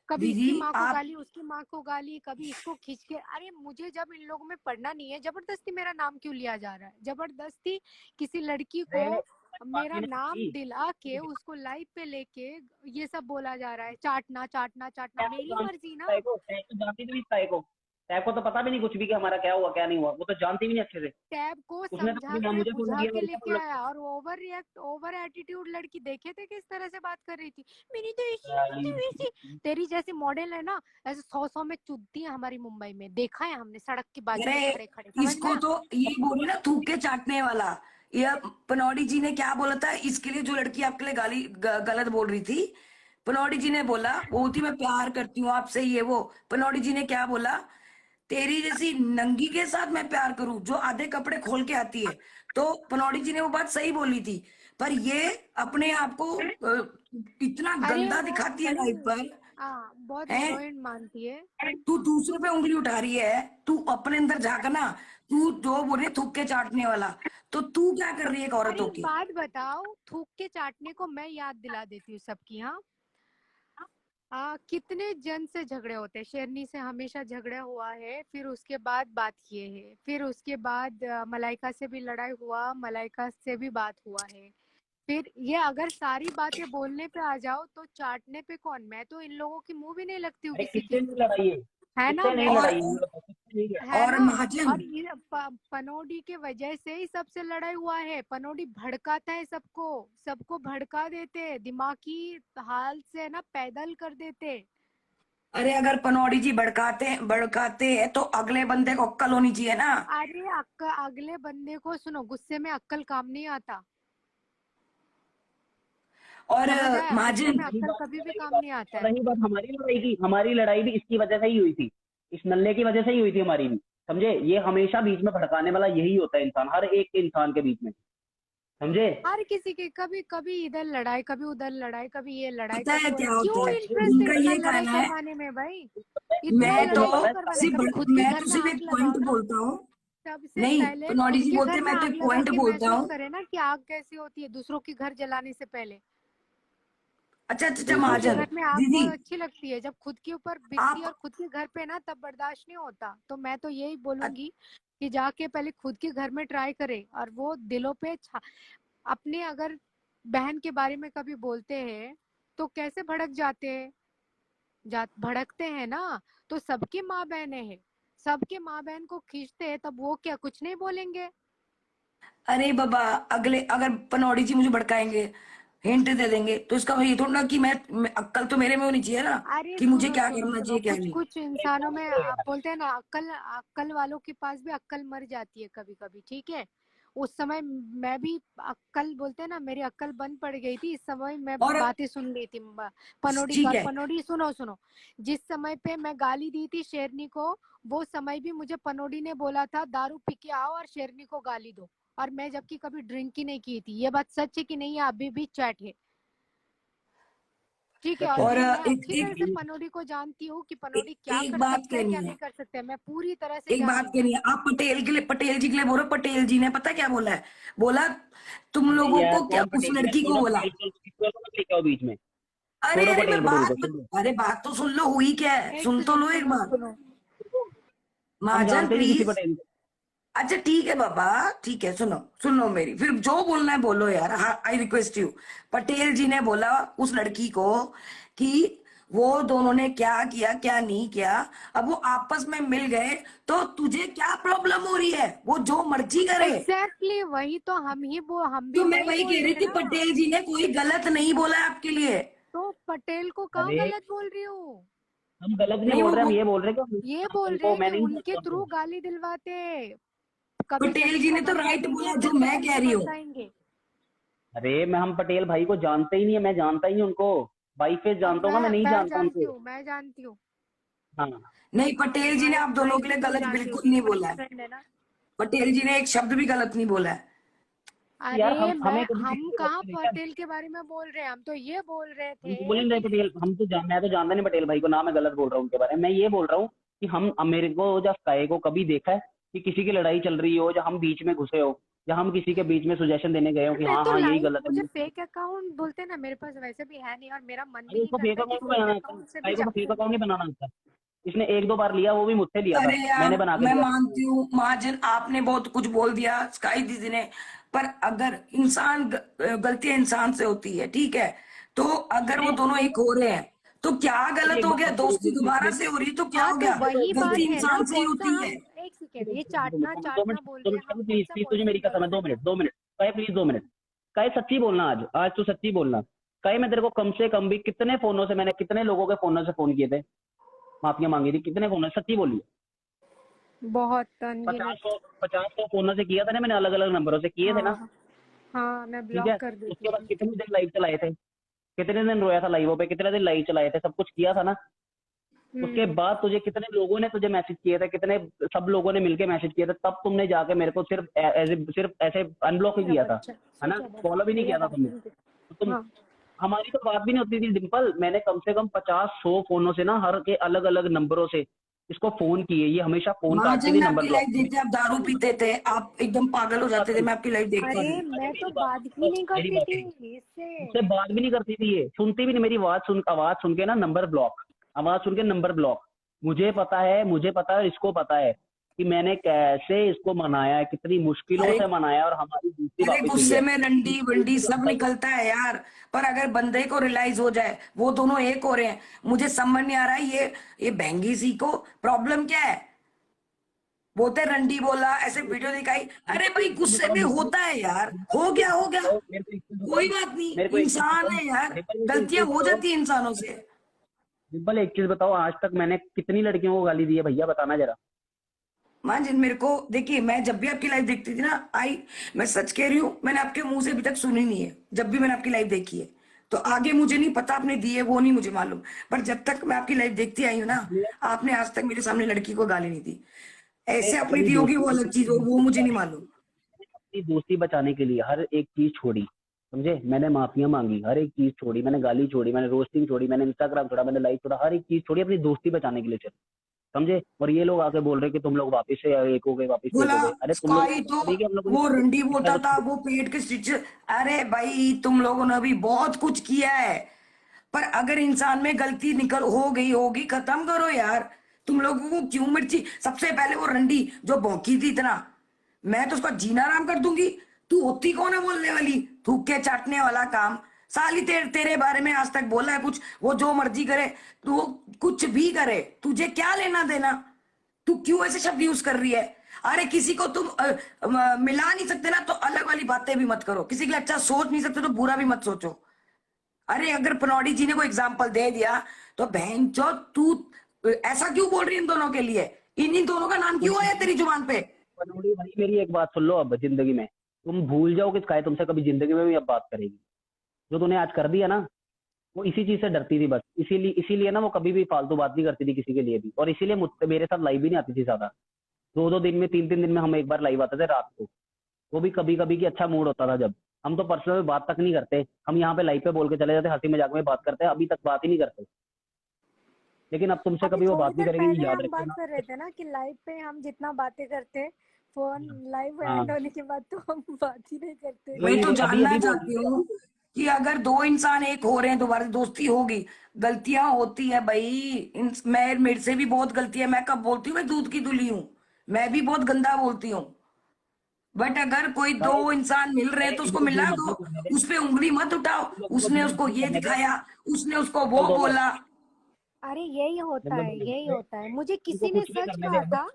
कभी दीदी इसकी माँ को आप, गाली, उसकी माँ को गाली, कभी इसको खींच के। अरे मुझे जब इन लोगों में पढ़ना नहीं है, जबरदस्ती मेरा नाम क्यों लिया जा रहा है? जबरदस्ती किसी लड़की को अरे बात मेरा भी नहीं नाम होती। दिला के उसको लाइव पे लेके ये सब बोला जा रहा है, चाटना चाटना चाटना। तै तो मेरी जानती मर्जी तै ना। को तै तो जानती भी नहीं तै को। तै को तो पता भी नहीं कुछ भी कि हमारा क्या हुआ क्या नहीं हुआ, वो तो जानती भी नहीं अच्छे से। टैब को उसने तो समझा कभी ना के मुझे फॉलो बुझा किया ना के उसको लेके फॉलो आया, किया। और ओवर रिएक्ट, ओवर एटीट्यूड लड़की देखे थे किस तरह से बात कर रही थी। मेरी तो ऐसी, मेरी तो वैसी। तेरी जैसी मॉडल है ना, ऐसे 100 में चुदती है हमारी मुंबई में, देखा है हमने सड़क के बाजू अरे में खड़े खड़े, समझ में इसको आया? तो ये बोली ना थूक के चाटने वाला, ये पनौड़ी जी ने क्या बोला था इसके लिए, जो लड़की आपके लिए गलत बोल रही थी, पनौड़ी जी ने बोला बहुत ही मैं प्यार करती हूँ आपसे, ये वो, पनौड़ी जी ने क्या बोला, तेरी जैसी नंगी के साथ मैं प्यार करूं जो आधे कपड़े खोल के आती है। तो पनौड़ी जी ने वो बात सही बोली थी, पर ये अपने आप को इतना अरे गंदा वो दिखाती है बड़ी, लाइव पर, हाँ बहुत है। हीरोइन मानती है। तू दूसरों पे उंगली उठा रही है, तू अपने अंदर झांकना। तू जो बोल रही है थूक के चाटने वाला, तो तू क्या कर रही है एक अरे औरतों एक की? बात बताओ, थूक के चाटने को मैं याद दिला देती हूँ सबकी। हाँ, कितने जन से झगड़े होते हैं, शेरनी से हमेशा झगड़ा हुआ है, फिर उसके बाद बात किए हैं, फिर उसके बाद मलाइका से भी लड़ाई हुआ, मलाइका से भी बात हुआ है। फिर ये अगर सारी बातें बोलने पे आ जाओ तो चाटने पे कौन? मैं तो इन लोगों की मुंह भी नहीं लगती हूँ अरे किसी किससे की, नहीं लड़ाई है ना? किससे नहीं मैं, और लड़ाई ये बताओ, किससे नहीं है? है और ना? महाजन, और ये पनौडी के वजह से ही सबसे लड़ाई हुआ है। पनौडी भड़काता है सबको, सबको भड़का देते, दिमागी हाल से ना पैदल कर देते। अरे अगर पनौड़ी जी भड़काते भड़काते हैं तो अगले बंदे को अक्ल होनी चाहिए ना। अरे अगले बंदे को सुनो, गुस्से में अक्ल काम नहीं आता, और समझ आया? गुस्से महाजन, में रही अक्ल बात कभी भी रही काम बात नहीं आता है। रही बात हमारी लड़ाई भी इसकी वजह से ही हुई थी। इस नल्ले की वजह से ही हुई थी हमारी भी। समझे, ये हमेशा बीच में भड़काने वाला यही होता है इंसान, हर एक इंसान के बीच में। समझे। हर किसी के कभी कभी इधर लड़ाई, कभी उधर लड़ाई, कभी ये लड़ाई, पता है कभी वो। क्या होता क्यों है, इंटरेस्ट है इनका इतना ये लड़ाई कहना है, करवाने में भाई? इतना मैं तो लड़ाई क्यों पता है करवाना है? कभी खुद के मैं घर तो में सिर्फ आग एक लगाओ पॉइंट ना। बोलता हूँ। सबसे नहीं, पहले पनौड़ी खुद जी के बोलते घर हैं, में मैं तो आग एक लगा पॉइंट के बोलता महसूस हूँ। करे ना कि आग कैसी होती है, दूसरों के घर जलाने से पहले। अच्छा अच्छा अच्छा, दूसरों के महाजन, घर में आग दीदी बहुत अच्छी लगती है, जब खुद के ऊपर बिकती है आप, और खुद के घर पे ना, तब बर्दाश्त नहीं होता। तो मैं तो यही बोलूंगी कि जाके पहले खुद के घर में ट्राई करे, और वो दिलों पे अपने अगर बहन के बारे में कभी बोलते हैं तो कैसे भड़क जाते हैं, भड़कते हैं ना। तो सबकी माँ बहनें हैं, सबके माँ बहन को खींचते हैं, तब वो क्या कुछ नहीं बोलेंगे? अरे बाबा, अगले अगर पनौड़ी जी मुझे भड़काएंगे, हिंट दे देंगे, तो इसका ये थोड़ा ना कि अक्ल तो मेरे में होनी चाहिए ना, अरे कि मुझे सुनो क्या सुनो करना सुनो, चाहिए क्या कुछ नहीं। कुछ इंसानों में आप बोलते हैं ना, अक्ल, अक्ल वालों के पास भी अक्ल मर जाती है कभी कभी, ठीक है? उस समय मैं भी अक्ल, बोलते हैं ना, मेरी अक्ल बंद पड़ गई थी, इस समय मैं और बातें सुन रही थी पनौडी का। ठीक और है, पनौडी, सुनो सुनो, जिस समय पे मैं गाली दी थी शेरनी को, वो समय भी मुझे पनौडी ने बोला था दारू पी के आओ और शेरनी को गाली दो, और मैं जबकि कभी ड्रिंक ही नहीं की थी। ये बात सच है कि नहीं है? अभी भी चैट है, ठीक है? और सच और ये मैं एक अच्छी तरह एक से पनौडी को जानती हूँ कि पनौडी क्या एक कर बात सकते हैं, क्या कहनी नहीं है, कर सकते हैं, मैं पूरी तरह से एक बात जानी हूँ। कहनी है। आप पटेल जी के लिए बोलो, पटेल जी ने पता क्या बोला है, बोला तुम अरे लोगों यार को क्या, कौन उस पटेल है, लड़की को छोड़ो बोला। पटेल को, पटेल को मत लेके आओ बीच में। अरे छोड़ो अरे पटेल मैं पटूल को, छोड़ो। अरे बात तो सुन लो, हुई क्या है, एक सुन तो सेकंड, लो एक सुनो बार, सुनो। हम महाजन जानते नहीं किसी प्लीज। पटेल को। अच्छा ठीक है बाबा, ठीक है, सुनो सुनो मेरी, फिर जो बोलना है बोलो यार, आई रिक्वेस्ट यू। पटेल जी ने बोला उस लड़की को कि वो दोनों ने क्या किया क्या नहीं किया, अब वो आपस में मिल गए, तो तुझे क्या प्रॉब्लम हो रही है, वो जो मर्जी करे। एग्जैक्टली वही तो हम भी तो मैं वही वही बोल कह रहे रही हैं थी, ना। पटेल जी ने कोई गलत नहीं बोला है आपके लिए। तो पटेल को कहाँ अरे गलत बोल रही हूँ? हम गलत नहीं नहीं बोल वो, रहे, हम ये बोल रहे हैं कि ये बोल रहे उनको हैं मैं कि नहीं उनके जानता थ्रू उनको। गाली दिलवाते, कभी पटेल सच्ची जी को ने तो राइट बरसाएंगे, बोला जो फिर मैं नकली कह को रही हूँ। बरसाएंगे। अरे मैं, हम पटेल भाई को जानते ही नहीं है, मैं जानता ही नहीं उनको। बाई फेस अब जानता हूँ, मैं नहीं मैं जानता जानती उनको। हूँ, मैं जानती हूँ। हाँ। नहीं, पटेल जी ने आप दोनों बाई के लिए फेस भी गलत जानती हूँ, बिल्कुल क्योंकि नहीं मेरी बोला है। फ्रेंड है ना। पटेल जी ने एक शब्द भी गलत नहीं बोला है। यार अरे हम मैं हमें कभी हम किसी के कहाँ बच्चे देखा है? पटेल के बारे में बोल रहे हैं, हम तो ये बोल रहे हम तो थे बोल नहीं रहे कि पटेल, मैं तो जानता नहीं पटेल भाई को ना, मैं गलत बोल रहा हूँ उनके बारे में। मैं ये बोल रहा हूँ कि हम मेरे को या स्काई को कभी देखा है कि किसी की लड़ाई चल रही हो या हम बीच में घुसे हो या हम किसी के बीच में सुजेशन देने गए हो कि मैं हाँ तो हाँ यही लाइक, गलत है मुझे फेक अकाउंट बोलते ना, मेरे पास वैसे भी है नहीं और मेरा मन भी अरे नहीं उसको फेक करता कि अकाउंट फेक बनाना आता है, अकाउंट से भी स्काई को तो फेक जाके। अकाउंट नहीं बनाना आता। इसने एक दो बार लिया, वो भी मुझसे लिया था, अरे यार, मैंने बना के मैं दिया था उसको। मानती हूँ महाजन, आपने बहुत कुछ बोल दिया स्काई दीदी ने, पर अगर इंसान गलतियां इंसान से होती है, ठीक है, तो अगर वो अरे दोनों एक हो रहे हैं तो क्या मेरी गलत एक हो बात गया? सुनो, दोस्ती दोबारा मेरी से हो रही है तो क्या हाँ हो तो गया? वही गलती बात है ना, इंसान से ही कौन सा होती हम, है। एक सेकेंड, ये दो चाटना मिनट, दो चाटना मिनट, बोल दो के मिनट, हम कौन प्लीज सा प्लीज, तुझे मेरी बॉयफ्रेंड कसम है, दो गर्लफ्रेंड मिनट, है। दो मिनट। काय प्लीज 2 मिनट। काय सच्ची बोलना आज, आज तू सच्ची बोलना। काय मैं तेरे को कम से कम भी कितने फोनों से, मैंने कितने लोगों के फोनों से फोन किए थे, माफिया मांगी थी, कितने फोनों से, सच्ची बोलिए। बहुत पचास अनगिनत। सौ 50-100 फोनों से किया था ना मैंने, अलग अलग नंबरों से किए थे ना। हाँ हाँ, मैं ठीक ब्लॉक है, कर देती उसके बाद थी। कितने दिन लाइव चलाए थे, कितने दिन रोया था लाइवों पे, कितने दिन लाइव चलाए थे, सब कुछ किया था ना। उसके हम्म। बाद तुझे कितने लोगों ने तुझे मैसेज किए थे, कितने सब लोगों ने मिलके मैसेज किए थे, तब तुमने जाके मेरे को सिर्फ ऐसे अनब्लॉक ही मेरा किया था, बच्चा है सो ना, जा बाबा, फॉलो भी नहीं भैया किया था तुमने। बाथरूम के। तो तुम, हाँ। हमारी तो बात भी नहीं होती थी डिम्पल, मैंने कम से कम 50-100 फोनों से ना, हर के अलग अलग नंबरों से इसको फोन किए, ये हमेशा फोन काटती महाजन, थी, मैं नंबर आपकी ब्लॉक लाइफ किए। देखते, आप दारू पीते थे, आप एकदम पागल हो मेरी बात जाते थे, सुन, मैं आपकी लाइफ देखती अरे थी। अरे मैं तो मेरी बात बात ही सुन, नहीं मेरी करती बात थी सुन, इससे। मुझसे बात भी नहीं करती थी, ये सुनती भी नहीं मेरी आवाज सुन के ना नंबर ब्लॉक, आवाज सुन के नंबर ब्लॉक। मुझे पता है, इसको पता है कि मैंने कैसे इसको मनाया है, कितनी मुश्किलों अरे से मनाया, और हमारी दोस्ती अरे, वापस हुई गुस्से है। में रंडी वंडी सब डिम्पल, निकलता है यार, पर अगर बंदे को रियलाइज हो जाए वो दोनों एक हो रहे हैं, मुझे समझ नहीं आ रहा है ये बहंगी सी को प्रॉब्लम क्या है? बोलते रंडी बोला, ऐसे वीडियो दिखाई, अरे भाई एक चीज गुस्से बताओ में डिम्पल, होता है यार, डिम्पल हो मेरे को गया एक हो चीज गया, बताओ, मेरे को एक चीज बताओ, कोई बात नहीं, मेरे को एक चीज इंसान बताओ, है यार, डिम्पल मेरे को एक गलतियां चीज हो बताओ, जाती है इंसानों से। डिम्पल एक चीज बताओ, आज तक मैंने कितनी लड़कियों को गाली दी है भैया, बताना जरा। मान जिन मेरे को देखिए, मैं जब भी आपकी लाइफ देखती थी ना, आई, मैं सच कह रही हूँ, मैंने आपके मुंह से अभी तक सुनी नहीं है, जब भी मैंने आपकी लाइफ देखी है, तो आगे मुझे नहीं पता आपने दी है वो नहीं मुझे मालूम, पर जब तक मैं आपकी लाइफ देखती आई हूँ ना, इसलिए आपने आज तक मेरे सामने लड़की को गाली नहीं दी। मैंने ऐसे अपनी अपनी दी होगी वो दोस्ती अलग चीज, अपनी और वो दोस्ती मुझे नहीं बचाने के मालूम। लिए, अपनी दोस्ती बचाने के लिए हर एक चीज छोड़ी, समझे, मैंने माफिया मांगी, हर एक चीज छोड़ी, मैंने गाली छोड़ी, मैंने रोस्टिंग छोड़ी, मैंने इंस्टाग्राम छोड़ा, मैंने लाइव छोड़ा, हर एक चीज छोड़ी अपनी दोस्ती बचाने के लिए चल, समझे। और ये लोग आके बोल रहे कि तुम लोग वापस से एक हो गए, वापस से एक बोला हो गए, अरे तुम लोगों को स्काई पता तो, थोड़ी कि हम लोगों ने वो रंडी कितना बोलता कुछ था, किया। वो पेट के स्टिच, अरे भाई तुम लोगों ने भी बहुत कुछ किया है, पर अगर इंसान में गलती निकल हो गई होगी, खत्म करो यार। तुम लोगों को क्यों मिर्ची? सबसे पहले वो रंडी जो भौंकी थी इतना, मैं तो उसका जीना आराम कर दूंगी। तू होती कौन है बोलने वाली? थूक के चाटने वाला काम। साली तेरे बारे में आज तक बोला है कुछ? वो जो मर्जी करे, तो वो कुछ भी करे, तुझे क्या लेना देना? तू क्यों ऐसे शब्द यूज कर रही है? अरे किसी को तुम मिला नहीं सकते ना, तो अलग वाली बातें भी मत करो। किसी के लिए अच्छा सोच नहीं सकते तो बुरा भी मत सोचो। अरे अगर पनौडी जी ने कोई एग्जाम्पल दे दिया, तो बहन चो तू ऐसा क्यों बोल रही है इन दोनों के लिए? इन दोनों का नाम क्यों आया तेरी जुबान पे? पनौड़ी भाई, मेरी एक बात सुन लो, अब जिंदगी में तुम भूल जाओ कि स्काई तुमसे कभी जिंदगी में भी अब बात करेगी। जो तूने आज कर दिया ना, वो इसी चीज से डरती थी बस, इसीलिए ना वो कभी भी फालतू बात नहीं करती थी किसी के लिए भी, और इसीलिए मुझसे मेरे साथ लाइव भी नहीं आती थी ज्यादा। 2-2 दिन में, 3-3 दिन में हम एक बार लाइव आते थे रात को, वो भी कभी कभी की अच्छा मूड होता था जब। हम तो पर्सनल में बात तक नहीं करते, हम यहाँ पे लाइव पे बोल के चले जाते, हंसी मजाक में बात करते हैं, अभी तक बात ही नहीं करते। लेकिन अब तुमसे अभी कभी वो थोड़ी बात नहीं देर करेगी, पहले ये याद हम बात रखना। कर रहे थे ना कि लाइव पे हम जितना बातें करते, फोन लाइव हाँ, एंड होने के बाद तो हम बात ही नहीं करते। वही वही तो वही अभी जानना अभी बोल रही चाहती थी। हूँ कि अगर दो इंसान एक हो रहे हैं, दोबारा दोस्ती होगी, गलतियां होती है भाई। मैं, मेरे से भी बहुत गलती है, मैं कब बोलती हूँ मैं दूध की धुली हूँ? मैं भी बहुत गंदा बोलती हूँ, बट अगर कोई दो भाई इंसान मिल रहे हैं भाई, तो उसको इनको मिला ब्लू मत दो। दो करने दे, उस पे उंगली मत उठाओ। तुम लोगों को उसने ब्लू उसको ब्लू ये करने दे। दिखाया, उसने उसको वो डिम्पल 2 मिनट, बोला। अरे यही होता डिम्पल है, 2 मिनट, यही होता है। मुझे इनको किसी ने कुछ भी सच करने कहा दे अब। था,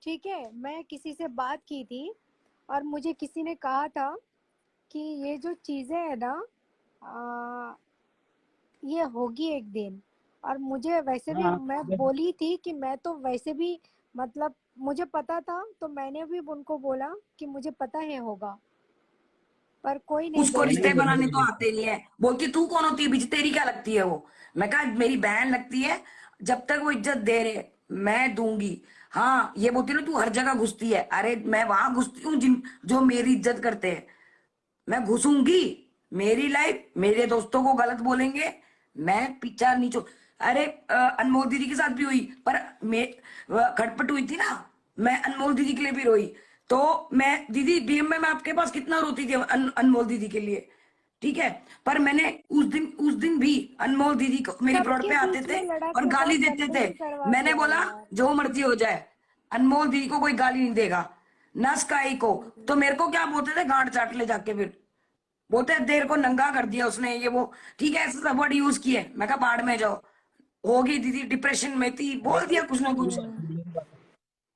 ठीक है, मैं किसी से बात की थी और मुझे किसी ने कहा था कि ये जो चीजें है ना, आ, ये होगी एक दिन। और मुझे वैसे भी, हाँ, मैं बोली थी कि मैं तो वैसे भी, मतलब मुझे पता था, तो मैंने भी उनको बोला कि मुझे पता है होगा, पर कोई नहीं उसको मैंने रिश्ते भी बोलता। बोला बनाने था तो पहले। आते नहीं है। बोलती तू कौन होती है बीच, तेरी क्या लगती है वो? मैं कहा मेरी बहन लगती है, जब तक वो इज्जत दे रहे मैं दूंगी। हाँ, ये बोलती ना तू हर जगह घुसती है, अरे मैं वहां घुसती हूँ जिन जो मेरी इज्जत करते हैं। मैं घुसूंगी, मेरी लाइफ, मेरे दोस्तों को गलत बोलेंगे, मैं पीछा नहीं छो। अरे अनमोल दीदी के साथ भी हुई, पर मैं खटपट हुई थी ना, मैं अनमोल दीदी के लिए भी रोई। तो मैं दीदी डीएम में मैं आपके पास कितना रोती थी अनमोल दीदी के लिए, ठीक है। पर मैंने उस दिन भी अनमोल दीदी को मेरी प्लॉट सबके पे आते बीच थे में लड़ा और के गाली बहुत देते थे। गंदगी करवाते मैंने हो बोला यार। जो मर्जी हो जाए, अनमोल दीदी को कोई गाली नहीं देगा, ना स्काई को। तो मेरे को क्या बोलते थे, गांड चाट ले जाके, फिर बोलते हैं, देर को नंगा कर दिया उसने, ये वो, ठीक है, ऐसे सब वर्ड यूज किए। मैं कहा बाढ़ में जाओ, होगी दीदी डिप्रेशन में थी, अरे बोल दिया कुछ ना कुछ।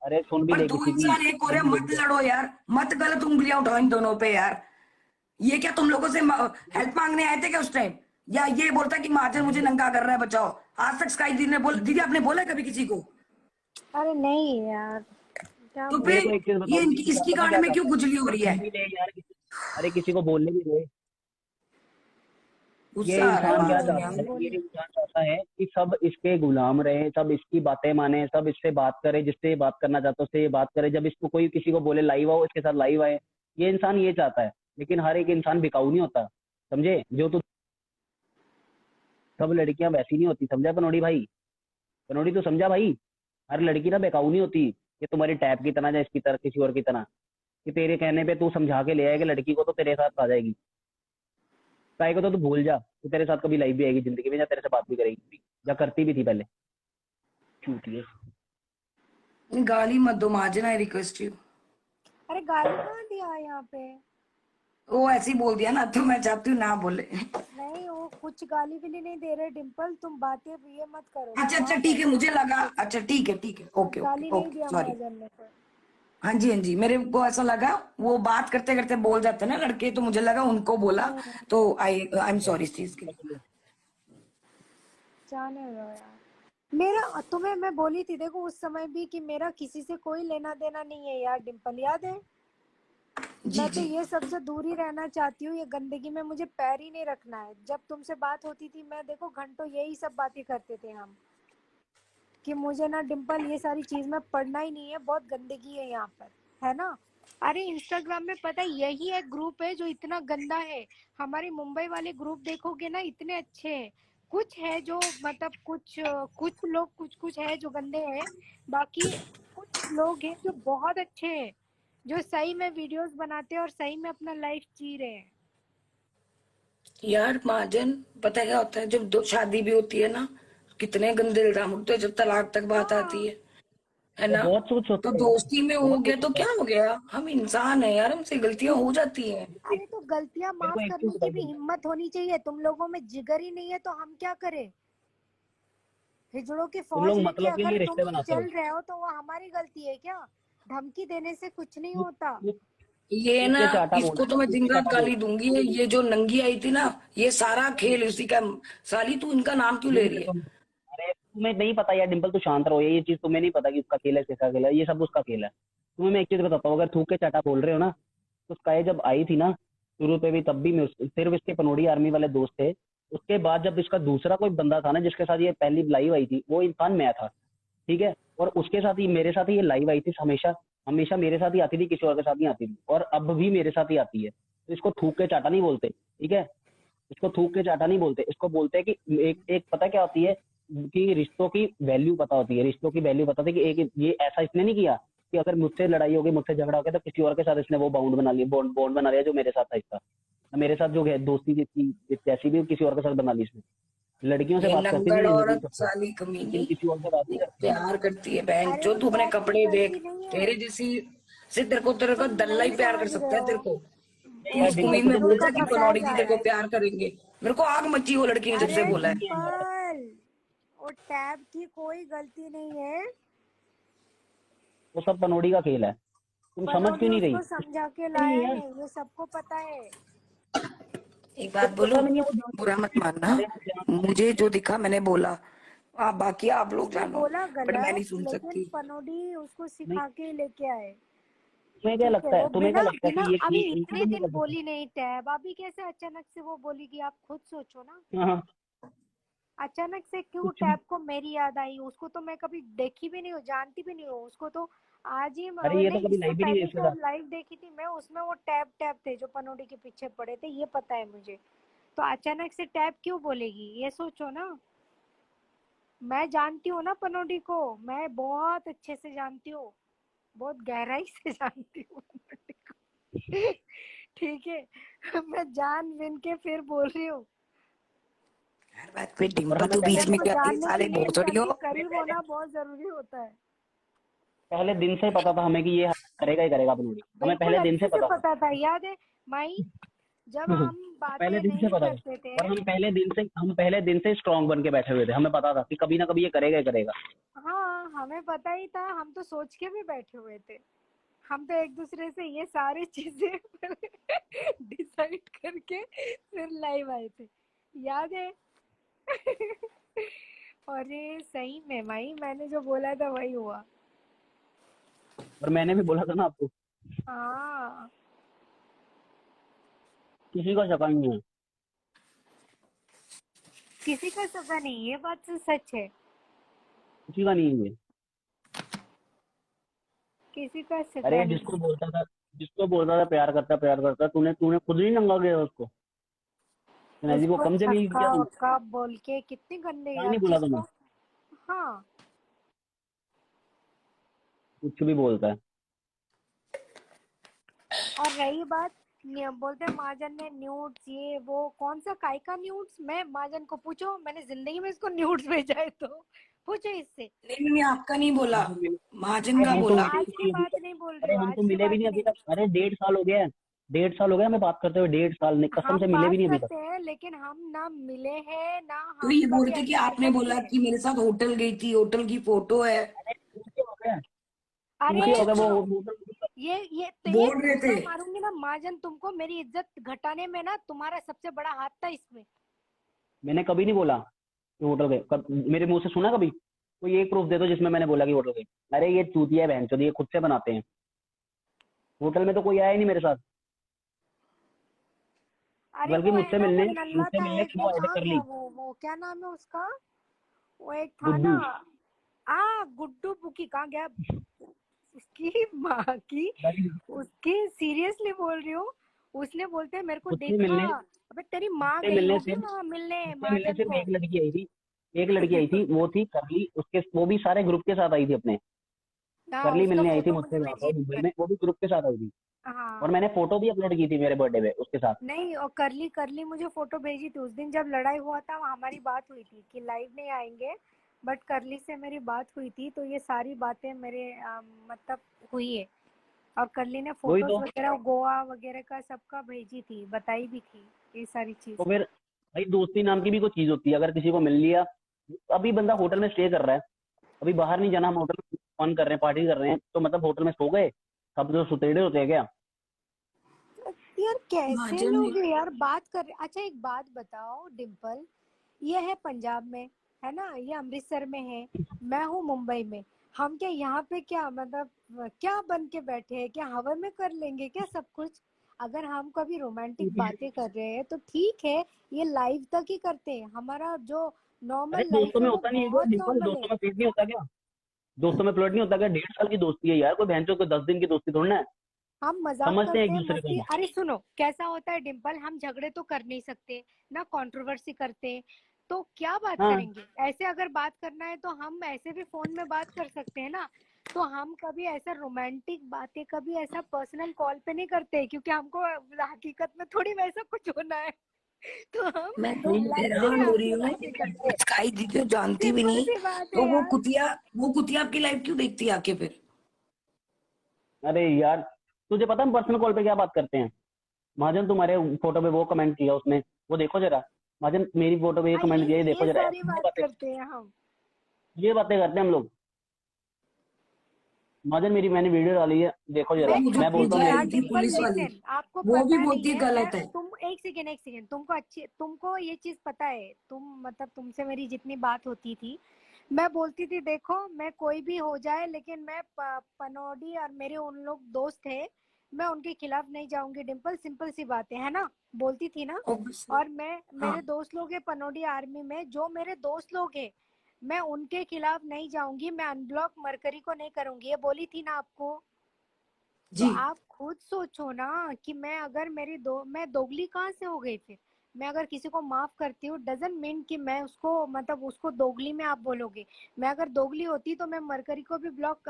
अरे सुन भी पर ले दो किसी की, इंसान एक हो रहे, सुन भी मत ले। लड़ो यार, मत गलत उंगलियां उठाओ इन दोनों पे यार। ये क्या तुम लोगों से हेल्प मांगने आए थे क्या उस टाइम? या ये बोलता कि महाजन मुझे नंगा कर रहा है, बचाओ। आज तक स्काई दीदी ने दीदी आपने बोला कभी किसी को? अरे नहीं यार, क्या तो मेरे फिर को एक चीज ये बताओ, ये इंसान इसकी पता गांड क्या में क्यों करता है? खुजली हो रही है? सुन भी ले यार अरे किसी को बोलने भी दे। ये गुस्सा आ रहा है इंसान क्या महाजन चाहता यार। है, ये इंसान चाहता है कि सब इसके गुलाम रहे, सब इसकी बातें माने, सब इससे बात करे, जिससे ये बात करना चाहता है उससे ये बात करे। जब इसको कोई किसी को बोले लाइव आओ, इसके साथ लाइव आए। ये इंसान ये चाहता है, लेकिन हर एक इंसान बिकाऊ नहीं होता, समझे? जो तू, सब लड़कियां वैसी नहीं होती, समझा पनौड़ी भाई? पनौड़ी तो समझा भाई? हर लड़की ना बेकाऊ नहीं होती, कि तुम्हारी टैप की तरह या इसकी तरह किसी और की तरह, कि तेरे कहने पे तू समझा के ले आएगा लड़की को तो तेरे साथ आ जाएगी। ताई को तो तू भूल जा कि तेरे साथ कभी लाइव भी आएगी जिंदगी में, या तेरे से बात भी करेगी, या करती भी थी पहले। चूतिए। गाली मत दो महाजन, आई रिक्वेस्ट यू। अरे गाली कहाँ दिया यहाँ पे? वो ऐसे ही बोल दिया ना, तो मैं चाहती हूँ ना बोले। नहीं, वो कुछ गाली भी नहीं दे रहे। डिम्पल, तुम बातें ये मत करो, अच्छा अच्छा, वहाँ ठीक है, बैठो मुझे लगा, अच्छे से। अच्छा ठीक है, ओके ओके गाली नहीं ओके, दिया सॉरी। महाजन ने कोई। हाँ जी हाँ जी, मेरे को ऐसा लगा, वो बात करते करते बोल जाते ना लड़के, तो मुझे लगा उनको बोला। तो आई एम सॉरी इस चीज के लिए। जाने दो यार। मेरा तुम्हें मैं बोली थी देखो उस समय भी कि मेरा किसी से कोई लेना देना नहीं है यार। डिम्पल, याद है? जी मैं तो जी। ये सबसे दूर ही रहना चाहती हूँ। ये गंदगी में मुझे पैर ही नहीं रखना है। जब तुमसे बात होती थी, मैं देखो घंटों यही सब बातें करते थे हम, कि मुझे ना डिम्पल ये सारी चीज में पढ़ना ही नहीं है, बहुत गंदगी है यहाँ पर, है ना? अरे इंस्टाग्राम में पता है यही एक ग्रुप है जो इतना गंदा है। हमारे मुंबई वाले ग्रुप देखोगे ना, इतने अच्छे हैं। कुछ है जो मतलब कुछ लोग कुछ है जो गंदे हैं। बाकी कुछ लोग हैं जो बहुत अच्छे हैं, जो सही में वीडियोस बनाते हैं और सही में अपना लाइफ जी रहे हैं। यार महाजन, पता है क्या होता है जब शादी भी होती है ना, कितने गंदे इल्जाम उठते हैं जब तलाक तक बात आती हाँ, है अरे ना? बहुत कुछ तो होता है यार, दोस्ती में हो बहुत गया कुछ तो होता है। क्या हो गया, हम इंसान है यार, हमसे गलतियां हो जाती हैं। अरे तो गलतियां मेरे को माफ एक चीज करने की भी बताओ, हिम्मत होनी चाहिए। तुम लोगों में जिगर ही नहीं है तो हम क्या करें? हिजड़ों की तुम फौज लोग लेके मतलब के अगर लिए तुम रिश्ते बनाते हो। चल रहे हो तो वो हमारी गलती है क्या? धमकी देने से कुछ नहीं थूक होता। थूक ये थूक ना, के चाटा इसको बोलते तो हैं, मैं थूक दिन के रात चाटा गाली बोलते दूंगी। ये जो नंगी आई थी ना, ये सारा हैं। खेल उसी का। साली तू इनका नाम क्यों ले यही रही तो है? अरे तुम्हें नहीं पता यार डिम्पल, तू शांत रहो। ये चीज तुम्हें नहीं पता कि उसका खेल है, किसका खेल है, ये सब उसका खेल है। तुम्हें मैं एक चीज बताता हूँ, अगर थूक के चाटा बोल रहे हो ना, तो स्काई जब आई थी ना शुरू पे भी, तब भी मैं सिर्फ इसके पनोड़ी आर्मी वाले दोस्त थे। उसके बाद जब इसका दूसरा कोई बंदा था ना जिसके साथ ये पहली लाइव आई थी, वो इंसान मैं था, ठीक है। और उसके साथ ही मेरे साथ ही ये लाइव आई थी, हमेशा हमेशा मेरे साथ ही आती थी, किसी और के साथ नहीं आती थी, और अब भी मेरे साथ ही आती है। तो इसको थूक के चाटा नहीं बोलते, ठीक है? इसको थूक के चाटा नहीं बोलते, इसको बोलते हैं कि एक एक पता क्या होती है, कि रिश्तों की वैल्यू पता होती है। रिश्तों की वैल्यू पता होती है कि एक ये ऐसा इसने नहीं किया कि अगर मुझसे लड़ाई हो गई, मुझसे झगड़ा हो गया, तो किसी और के साथ इसने वो बाउंड बना लिया, बॉन्ड बॉन्ड बना लिया जो मेरे साथ था इसका। मेरे साथ जो है दोस्ती जिसकी जैसी भी किसी और के साथ बना ली इसने। लड़कियों से ये बात करती थी नंगड़ जिंदगी औरत सबसे, साली कमीनी, लेकिन किसी और से बात नहीं ये करती है। प्यार करती है बहन अरे जो। वो तू अपने टैब की कपड़े देख, गलती नहीं है। तेरे जैसी से तेरे को तुम दल्ला ही नहीं प्यार कर समझ रहे सकता है हो। तेरे को। वो यार उस डिम्पल उम्मीद में तुझे दूसरों वो बोलता का है कि समझ बताया पनौड़ी जा थी तेरे रहा को है। प्यार करेंगे। मेरे को आग मची वो लड़की ने जब से अरे बोला है। नहीं है यार। डिम्पल, वो टैब की कोई गलती नहीं है। वो सब पनौड़ी का खेल है, तुम समझ पनौटी क्यों नहीं रही? उसको समझा के नहीं लाया है, है, ये सबको पता है। एक वो बात पता बोलूं, नहीं है, वो जान, बुरा मत मानना, अरे वो जान। मुझे जो दिखा मैंने बोला। आप बाकी आप लोग उसने जानो, बोला बट मैं नहीं गलत, सुन लेकिन सकती। पनौटी उसको नहीं, सिखा के लेके आए। तुम्हें क्या ठीक है, लगता है, वो तुम्हें बिना क्या लगता है बिना कि ये अभी ये इतने चीजें नहीं दिन कर सकते? बोली नहीं टैब, अभी कैसे अचानक से वो बोलेगी? आप खुद सोचो ना। हाँ हाँ। अचानक से क्यों कुछ भी। टैब को मेरी याद आई? उसको तो मैं कभी देखी भी नहीं हूँ, जानती भी नहीं हूँ उसको तो। आज ही अरे ये तो नहीं, कभी इससे लाइव भी नहीं है पहले इसके जो साथ। लाइव देखी थी मैं, उसमें वो टैब टैब थे जो पनोडी के पीछे पड़े थे, ये पता है मुझे। तो अचानक से टैब क्यों बोलेगी, ये सोचो ना। मैं जानती हूँ ना पनोडी को, मैं बहुत अच्छे से जानती हूँ, बहुत गहराई से जानती हूँ पनोडी को। ठीक है, मैं जान बिन के फिर बोल रही हूँ। हर बात पे और डिम्पल हमें तू पहले बीच इंसान में को क्यों आती है? जानने के साले लिए भोसड़ी इंसान हो। के करीब होना बहुत जरूरी होता है। पहले दिन से ही पता था हमें कि ये करेगा ही करेगा अपलोड, हमें बिल्कुल पहले दिन से अच्छे से पता था। पता था, याद है माई, जब हम पहले बातें दिन से नहीं पता था। करते थे। और हम पहले दिन से स्ट्रांग बन के बैठे हुए थे, हमें पता था कि कभी ना कभी ये करेगा ही करेगा। हाँ, हमें पता ही था, हम तो सोच के भी बैठे हुए थे। हम तो एक दूसरे से ये सारी चीजें डिसाइड करके फिर लाइव आए थे, याद है? अरे सही में माई, मैंने जो बोला था वही हुआ। और मैंने भी बोला था ना आपको, हाँ, किसी का शक नहीं है। किसी का सगा नहीं, ये बात तो सच है। किसी का नहीं है। किसी का अरे सगा नहीं। जिसको बोलता था प्यार करता, तूने तूने खुद ही नंगा गया उसको। जी को उसको कम से मिल छक्का किया तुम। वक्का बोल के कितनी गंदे क्या यार, नहीं बोला तुम्हें? जिसको। हाँ। कुछ भी बोलता है। और रही बात, बोलते हैं महाजन ने न्यूड्स, ये वो कौन सा काय का न्यूड्स, मैं महाजन को पूछो, मैंने जिंदगी में इसको न्यूड्स भेजा है तो पूछो इससे। नहीं नहीं, आपका नहीं बोला, हम तो मिले। महाजन अरे का हम तो बोला। मिले आज भी की नहीं अभी बात तक। नहीं बोल रही अरे हूँ, हम आज तो की मिले भी बात नहीं अभी नहीं। तक। अरे 1.5 साल हो गया है। 1.5 साल हो गया हमें बात करते हुए, 1.5 साल नहीं, कसम हम से मिले भी बात नहीं अभी तक। करते हैं लेकिन हम ना मिले हैं ना, तो हम ये कभी बोलते कि ऐसा आपने हरकत बोला किए हैं। कि मेरे साथ होटल गई थी, होटल की फोटो है। अरे झूठे हो गए। अरे झूठे हो गए सुनो, वो ये तो एक बोल रहे थे। थप्पड़ मारूंगी ना महाजन तुमको, मेरी इज्जत घटाने में ना तुम्हारा सबसे बड़ा हाथ था इसमें। मैंने कभी नहीं बोला कि होटल गए, मेरे मुंह से सुना कभी? कोई एक प्रूफ दे दो जिसमें मैंने बोला कि होटल गए। अरे ये चूतिया बहन चोद, ये खुद से बनाते हैं। होटल में तो कोई आया ही नहीं मेरे साथ। अरे बल्कि वो है ना, वो नल्ला मुझसे था मिलने एक, वो वो आए थे कहाँ कर गया, ली। वो क्या नाम है उसका, वो एक था ना। गुड्डू। गुड्डू पुकी कहाँ गया? उसकी माँ की, उसकी सीरियसली बोल रही हूँ। उसने बोलते मेरे को मुझसे देखा। मिलने अबे तेरी माँ मुझसे गई मिलने होगी सिर्फ वहां मिलने मुझसे मिलने महाजन सिर्फ को। एक लड़की आई थी। एक लड़की आई थी, वो थी करली, उसके वो भी सारे ग्रुप के साथ आई थी अपने। हाँ, करली उसका मिलने आई थी फोटो मुझे मुझसे वहां भेजिए पर मुंबई पर। में, वो भी ग्रुप के साथ आई थी। और हाँ। मैंने फोटो भी अपलोड की थी मेरे बर्थडे पे उसके साथ। नहीं, और करली करली मुझे फोटो भेजी थी उस दिन जब लड़ाई हुआ था, हमारी बात हुई थी कि लाइव नहीं आएंगे। बट करली से मेरी बात हुई थी तो ये सारी बातें मेरे मतलब हुई है। और करली ने वही फोटोज तो। वगैरह गोवा वगैरह का सबका भेजी थी, बताई भी थी ये सारी चीज। तो फिर भाई दोस्ती नाम की भी कोई चीज होती है, अगर किसी को मिल लिया। अभी बंदा होटल में स्टे कर रहा है, अभी बाहर नहीं जाना, हम होटल में फन कर रहे हैं, पार्टी कर रहे हैं, तो मतलब होटल में सो गए, सब जो सुतेड़े होते हैं क्या? यार कैसे महाजन लोग हैं यार, बात कर रहे। अच्छा एक बात बताओ डिम्पल, ये है पंजाब में, है ना, ये अमृतसर में है, मैं हूँ मुंबई में। हम क्या यहाँ पे क्या मतलब क्या बन के बैठे हैं, क्या हवा में कर लेंगे क्या सब कुछ? अगर हम कभी रोमांटिक बातें कर रहे हैं तो ठीक है, ये लाइव तक ही करते हैं, हमारा जो अरे नॉर्मल दोस्तों लाइफ है में वो होता नहीं है क्या बहुत डिम्पल? नॉर्मल है। दोस्तों में फ्लर्ट नहीं होता क्या? दोस्तों में फ्लर्ट नहीं होता क्या? 1.5 साल की दोस्ती है यार, कोई बहनचोद को 10 दिन की दोस्ती थोड़ी ना है। हम मजाक समझते हैं करते एक हैं, दूसरे को मस्ती। हम। अरे सुनो कैसा होता है डिम्पल, हम झगड़े तो कर नहीं सकते ना, कंट्रोवर्सी करते, तो क्या बात हाँ। करेंगे? ऐसे अगर बात करना है तो हम ऐसे भी फोन में बात कर सकते हैं ना। तो हम कभी ऐसा रोमांटिक बातें कभी ऐसा पर्सनल कॉल पे नहीं करते, क्योंकि हमको हकीकत में थोड़ी वैसा कुछ होना है। तो हम मैं तो लाइव हैरान में हो रही आपसे हूँ। बातें करते हैं। स्काई दी तो जानती भी सिंपल नहीं, सी बात तो है यार। वो कुतिया आपकी लाइफ क्यों देखती है आके फिर? अरे यार, तुझे पता है हम पर्सनल कॉल पे क्या बात करते हैं? महाजन तुम्हारे फोटो पे वो कमेंट किया उसने, वो देखो जरा। महाजन मेरी फोटो पे ये कमेंट किया, ये देखो ये जरा, सारी बात करते हैं हम। ये बातें करते हैं हम लोग। महाजन मेरी मैंने वीडियो डाली है, देखो वो जरा। मैं मुझे मैं बोलता पूछा हूँ है मेरी यार थी वीडियो डिम्पल पुलिस डाली वाली, लिसन, आपको वो भी पता नहीं बोलती है है, मैं गलत है। तुम एक सेकेंड, तुमको अच्छी, तुमको ये चीज पता है, तुम मतलब तुमसे मेरी जितनी बात होती थी, मैं बोलती थी देखो मैं कोई भी हो जाए लेकिन मैं पनौडी और मेरे उन लोग दोस्त थे, मैं उनके खिलाफ नहीं जाऊंगी डिम्पल, सिंपल सी बात है ना, बोलती थी ना। ऑब्वियसली। और मैं, हाँ मेरे दोस्त लोग हैं पनोडी आर्मी में, जो मेरे दोस्त लोग हैं, मैं उनके खिलाफ नहीं जाऊंगी, मैं अनब्लॉक मरकरी को नहीं करूंगी, ये बोली थी ना आपको। तो जी। आप खुद सोचो ना कि मैं अगर मैं दोगली कहाँ से हो गई फिर। मैं अगर किसी को माफ करती हूँ डजंट मीन कि मैं उसको, मतलब उसको दोगली में आप बोलोगे। मैं अगर दोगली होती तो मैं मरकरी को भी ब्लॉक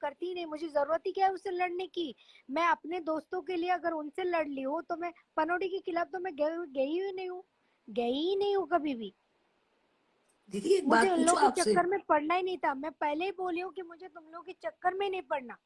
करती ही नहीं, मुझे जरूरत ही क्या है उससे लड़ने की। मैं अपने दोस्तों के लिए अगर उनसे लड़ ली हूँ तो मैं पनौडी के खिलाफ तो मैं गई ही नहीं हूँ, गई ही नहीं हूँ कभी भी। दीदी एक मुझे बात उन पूछो लोगों के आपसे। चक्कर में पड़ना ही नहीं था, मैं पहले ही बोली हूँ कि मुझे तुम लोगों के चक्कर में नहीं पड़ना।